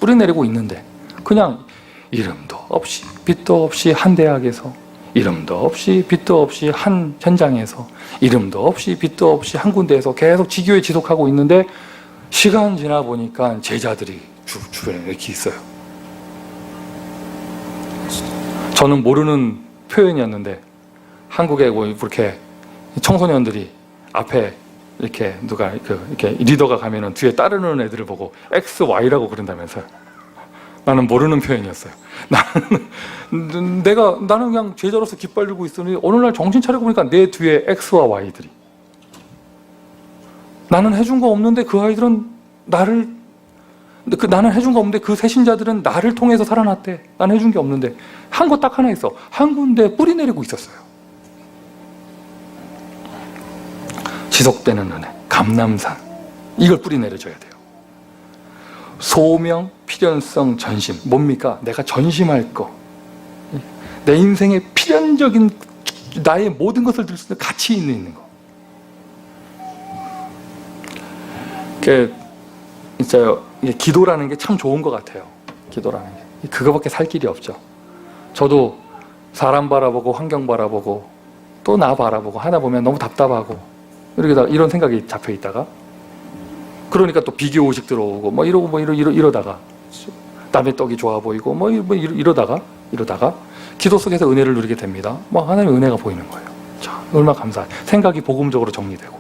뿌리 내리고 있는데, 그냥 이름도 없이 빛도 없이 한 대학에서, 이름도 없이 빛도 없이 한 현장에서, 이름도 없이 빛도 없이 한 군데에서 계속 지교회 지속하고 있는데, 시간 지나 보니까 제자들이 주변에 이렇게 있어요. 저는 모르는 표현이었는데, 한국에 뭐 이렇게 청소년들이 앞에 이렇게 누가 이렇게 리더가 가면은 뒤에 따르는 애들을 보고 X, Y라고 그런다면서요. 나는 모르는 표현이었어요. 나는 그냥 제자로서 깃발들고 있으니 어느 날 정신 차리고 보니까 내 뒤에 X와 Y들이. 나는 해준 거 없는데 그 아이들은 나는 해준 거 없는데 그 새신자들은 나를 통해서 살아났대. 난 해준 게 없는데. 한 거 딱 하나 있어. 한 군데 뿌리 내리고 있었어요. 지속되는 은혜, 감남산, 이걸 뿌리 내려줘야 돼요. 소명, 필연성, 전심. 뭡니까? 내가 전심할 거, 내 인생의 필연적인 나의 모든 것을 들 수 있는 가치 있는 거. 진짜 기도라는 게 참 좋은 것 같아요. 기도라는 게 그거밖에 살 길이 없죠. 저도 사람 바라보고 환경 바라보고 또 나 바라보고 하나 보면 너무 답답하고 이런 생각이 잡혀 있다가, 그러니까 또 비교 의식 들어오고 뭐 이러다가 남의 떡이 좋아 보이고 이러다가 기도 속에서 은혜를 누리게 됩니다. 하나님의 은혜가 보이는 거예요. 자, 얼마나 감사해. 생각이 복음적으로 정리되고.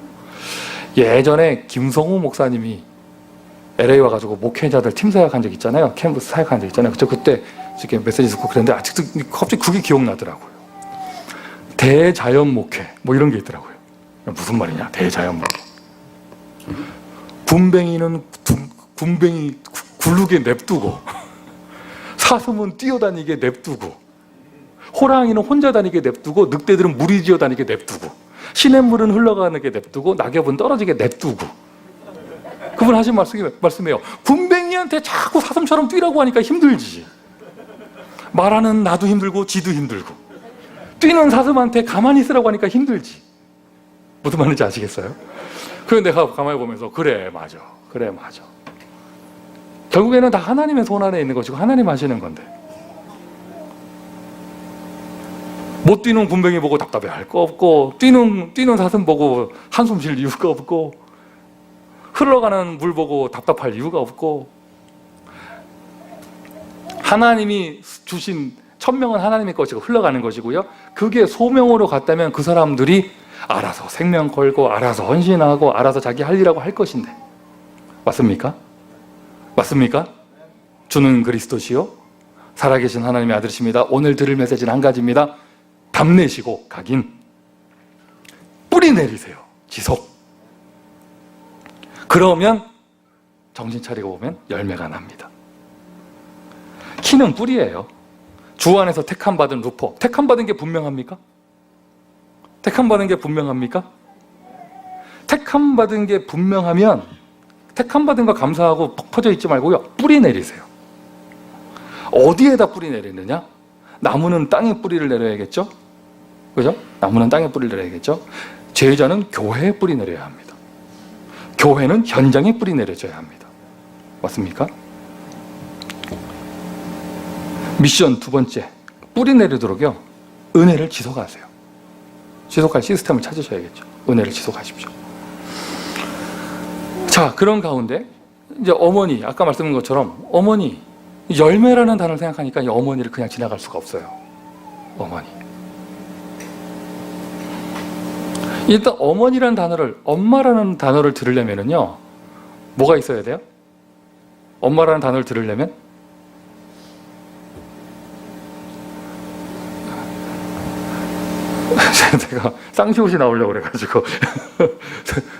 예전에 김성우 목사님이 LA 와가지고 목회자들 팀 사역한 적 있잖아요. 캠프스 사역한 적 있잖아요. 그때 이렇게 메시지 듣고 그랬는데 아직도 갑자기 그게 기억나더라고요. 대자연 목회 이런 게 있더라고요. 무슨 말이냐, 대자연 목회. 군뱅이는 군뱅이 굴르게 냅두고 사슴은 뛰어다니게 냅두고 호랑이는 혼자 다니게 냅두고 늑대들은 무리지어 다니게 냅두고 시냇물은 흘러가게 냅두고 낙엽은 떨어지게 냅두고. 그분 하신 말씀이에요. 군뱅이한테 자꾸 사슴처럼 뛰라고 하니까 힘들지. 말하는 나도 힘들고 지도 힘들고, 뛰는 사슴한테 가만히 있으라고 하니까 힘들지. 무슨 말인지 아시겠어요? 그래서 내가 가만히 보면서 그래 맞아. 결국에는 다 하나님의 손 안에 있는 것이고 하나님 하시는 건데, 못 뛰는 군뱅이 보고 답답해 할 거 없고, 뛰는 사슴 보고 한숨 쉴 이유가 없고, 흘러가는 물 보고 답답할 이유가 없고, 하나님이 주신 천명은 하나님의 것이고 흘러가는 것이고요. 그게 소명으로 갔다면 그 사람들이 알아서 생명 걸고 알아서 헌신하고 알아서 자기 할 일하고 할 것인데, 맞습니까? 맞습니까? 주는 그리스도시요 살아계신 하나님의 아들이십니다. 오늘 들을 메시지는 한 가지입니다. 답내시고 가긴 뿌리 내리세요. 지속. 그러면 정신 차리고 보면 열매가 납니다. 키는 뿌리예요. 주 안에서 택함받은 루포. 택함받은 게 분명합니까? 택함받은 게 분명합니까? 택함받은 게 분명하면 택함받은 거 감사하고 퍽 퍼져 있지 말고요, 뿌리 내리세요. 어디에다 뿌리 내리느냐? 나무는 땅에 뿌리를 내려야겠죠? 그죠? 나무는 땅에 뿌리를 내려야겠죠? 제자는 교회에 뿌리 내려야 합니다. 교회는 현장에 뿌리 내려줘야 합니다. 맞습니까? 미션 두 번째, 뿌리 내리도록요 은혜를 지속하세요. 지속할 시스템을 찾으셔야겠죠. 은혜를 지속하십시오. 자, 그런 가운데 이제 어머니, 아까 말씀드린 것처럼 어머니, 열매라는 단어를 생각하니까 이 어머니를 그냥 지나갈 수가 없어요. 어머니. 일단 어머니라는 단어를, 엄마라는 단어를 들으려면요 뭐가 있어야 돼요? 엄마라는 단어를 들으려면 제가 쌍시옷이 나오려고 그래가지고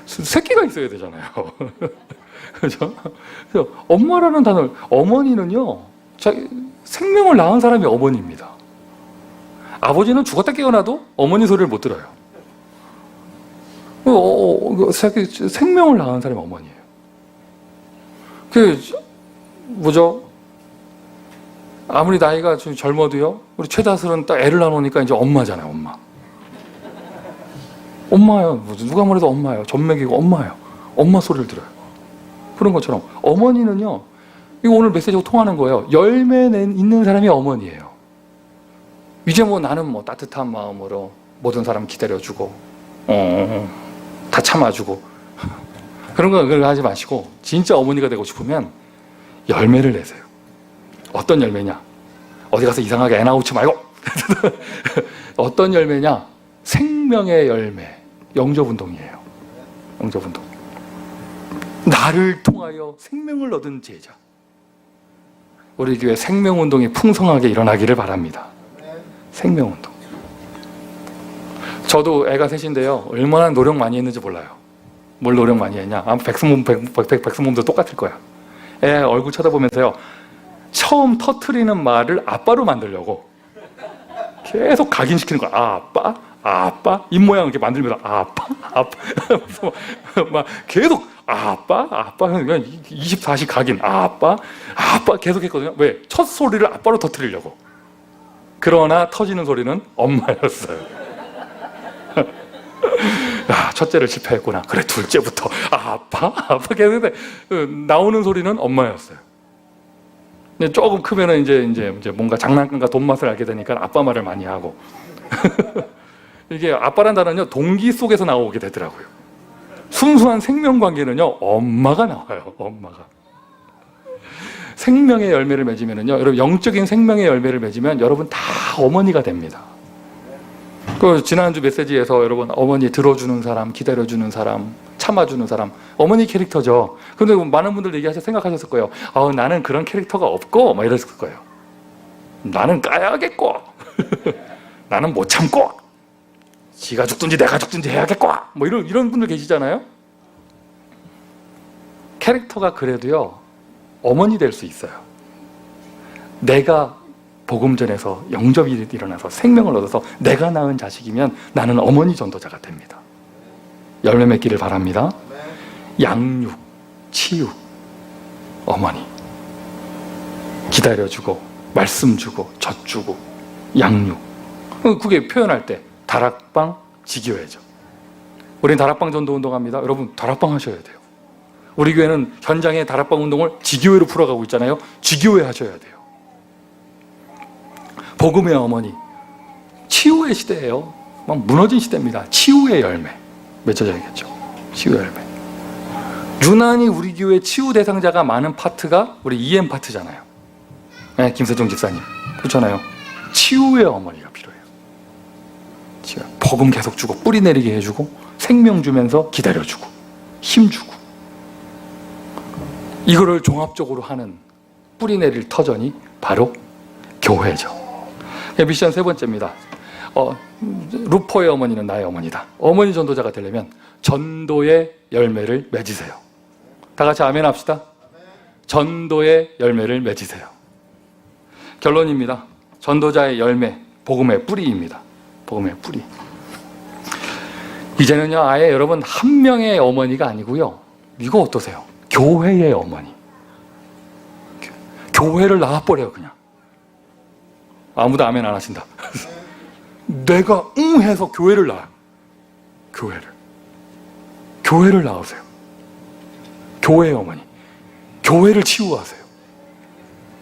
새끼가 있어야 되잖아요. 그죠? 그래서 엄마라는 단어를, 어머니는요 생명을 낳은 사람이 어머니입니다. 아버지는 죽었다 깨어나도 어머니 소리를 못 들어요. 생명을 낳은 사람이 어머니예요. 뭐죠? 아무리 나이가 좀 젊어도요, 우리 최다슬은 딱 애를 낳으니까 이제 엄마잖아요, 엄마. 엄마예요. 누가 말해도 엄마예요. 젖먹이고 엄마예요. 엄마 소리를 들어요. 그런 것처럼 어머니는요, 이거 오늘 메시지하고 통하는 거예요. 열매 있는 사람이 어머니예요. 이제 나는 따뜻한 마음으로 모든 사람 기다려주고, 다 참아주고, 그런 거 하지 마시고, 진짜 어머니가 되고 싶으면 열매를 내세요. 어떤 열매냐? 어디 가서 이상하게 애 낳지 말고. 어떤 열매냐? 생명의 열매. 영접운동이에요. 영접운동. 나를 통하여 생명을 얻은 제자. 우리 교회 생명운동이 풍성하게 일어나기를 바랍니다. 생명운동. 저도 애가 셋인데요, 얼마나 노력 많이 했는지 몰라요. 뭘 노력 많이 했냐? 아마 백승몸도 똑같을 거야. 애 얼굴 쳐다보면서요, 처음 터트리는 말을 아빠로 만들려고 계속 각인시키는 거야. 아빠? 아빠? 입모양 이렇게 만들면서 아빠? 아빠? 막 계속 아빠? 아빠? 그냥 24시 각인 아빠? 아빠 계속 했거든요. 왜? 첫 소리를 아빠로 터뜨리려고. 그러나 터지는 소리는 엄마였어요. 아, 첫째를 실패했구나. 그래, 둘째부터 아빠? 아빠 계속 했는데 나오는 소리는 엄마였어요. 조금 크면은 이제 뭔가 장난감과 돈맛을 알게 되니까 아빠 말을 많이 하고. 이게 아빠란 단어는요, 동기 속에서 나오게 되더라고요. 순수한 생명 관계는요, 엄마가 나와요. 엄마가. 생명의 열매를 맺으면은요, 여러분 영적인 생명의 열매를 맺으면 여러분 다 어머니가 됩니다. 그 지난주 메시지에서 여러분 어머니 들어주는 사람, 기다려주는 사람, 참아주는 사람, 어머니 캐릭터죠. 근데 많은 분들 생각하셨을 거예요. 나는 그런 캐릭터가 없고, 막 이랬을 거예요. 나는 까야겠고, 나는 못 참고, 지가 죽든지 내가 죽든지 해야겠고, 뭐 이런 분들 계시잖아요. 캐릭터가 그래도요, 어머니 될 수 있어요. 내가 복음전에서 영접이 일어나서 생명을 얻어서 내가 낳은 자식이면 나는 어머니 전도자가 됩니다. 열매 맺기를 바랍니다. 양육, 치유, 어머니. 기다려주고, 말씀 주고, 젖주고, 양육. 그게 표현할 때 다락방, 지교회죠. 우린 다락방 전도 운동합니다. 여러분 다락방 하셔야 돼요. 우리 교회는 현장에 다락방 운동을 지교회로 풀어가고 있잖아요. 지교회 하셔야 돼요. 복음의 어머니, 치유의 시대예요. 막 무너진 시대입니다. 치유의 열매 맺어져야겠죠. 치유의 열매. 유난히 우리 교회 치유 대상자가 많은 파트가 우리 EM 파트잖아요. 네, 김세종 집사님 그렇잖아요. 치유의 어머니가 필요해요. 치유. 복음 계속 주고 뿌리 내리게 해주고 생명 주면서 기다려주고 힘주고, 이거를 종합적으로 하는 뿌리 내릴 터전이 바로 교회죠. 미션 세 번째입니다. 루퍼의 어머니는 나의 어머니다. 어머니 전도자가 되려면 전도의 열매를 맺으세요. 다 같이 아멘 합시다. 전도의 열매를 맺으세요. 결론입니다. 전도자의 열매, 복음의 뿌리입니다. 복음의 뿌리. 이제는요, 아예 여러분 한 명의 어머니가 아니고요. 이거 어떠세요? 교회의 어머니. 교회를 낳아버려요, 그냥. 아무도 아멘 안 하신다. 내가 응 해서 교회를 낳아요. 교회를 낳으세요. 교회의 어머니. 교회를 치유하세요.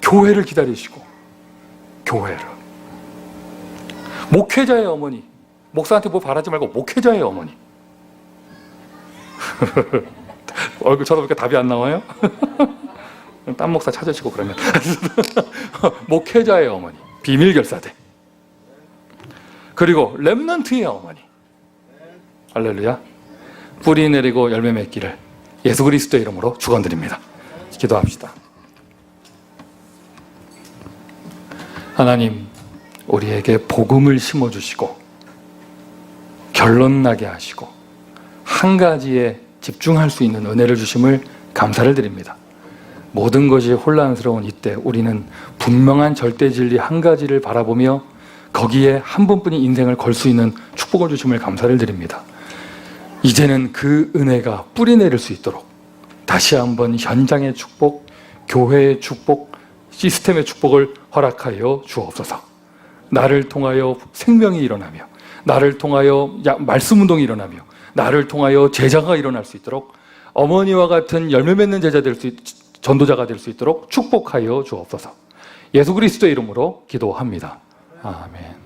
교회를 기다리시고, 교회를. 목회자의 어머니. 목사한테 뭐 바라지 말고 목회자의 어머니. 얼굴 쳐다보니까 답이 안 나와요? 딴 목사 찾으시고 그러면. 목회자의 어머니. 비밀결사대. 그리고 렘넌트의 어머니. 할렐루야. 뿌리 내리고 열매 맺기를 예수 그리스도의 이름으로 축원드립니다. 기도합시다. 하나님, 우리에게 복음을 심어주시고 결론 나게 하시고 한 가지에 집중할 수 있는 은혜를 주심을 감사를 드립니다. 모든 것이 혼란스러운 이때 우리는 분명한 절대 진리 한 가지를 바라보며 거기에 한 번뿐인 인생을 걸 수 있는 축복을 주심을 감사를 드립니다. 이제는 그 은혜가 뿌리 내릴 수 있도록 다시 한번 현장의 축복, 교회의 축복, 시스템의 축복을 허락하여 주옵소서. 나를 통하여 생명이 일어나며, 나를 통하여 말씀 운동이 일어나며, 나를 통하여 제자가 일어날 수 있도록, 어머니와 같은 열매 맺는 제자 될 수 전도자가 될 수 있도록 축복하여 주옵소서. 예수 그리스도의 이름으로 기도합니다. 아멘.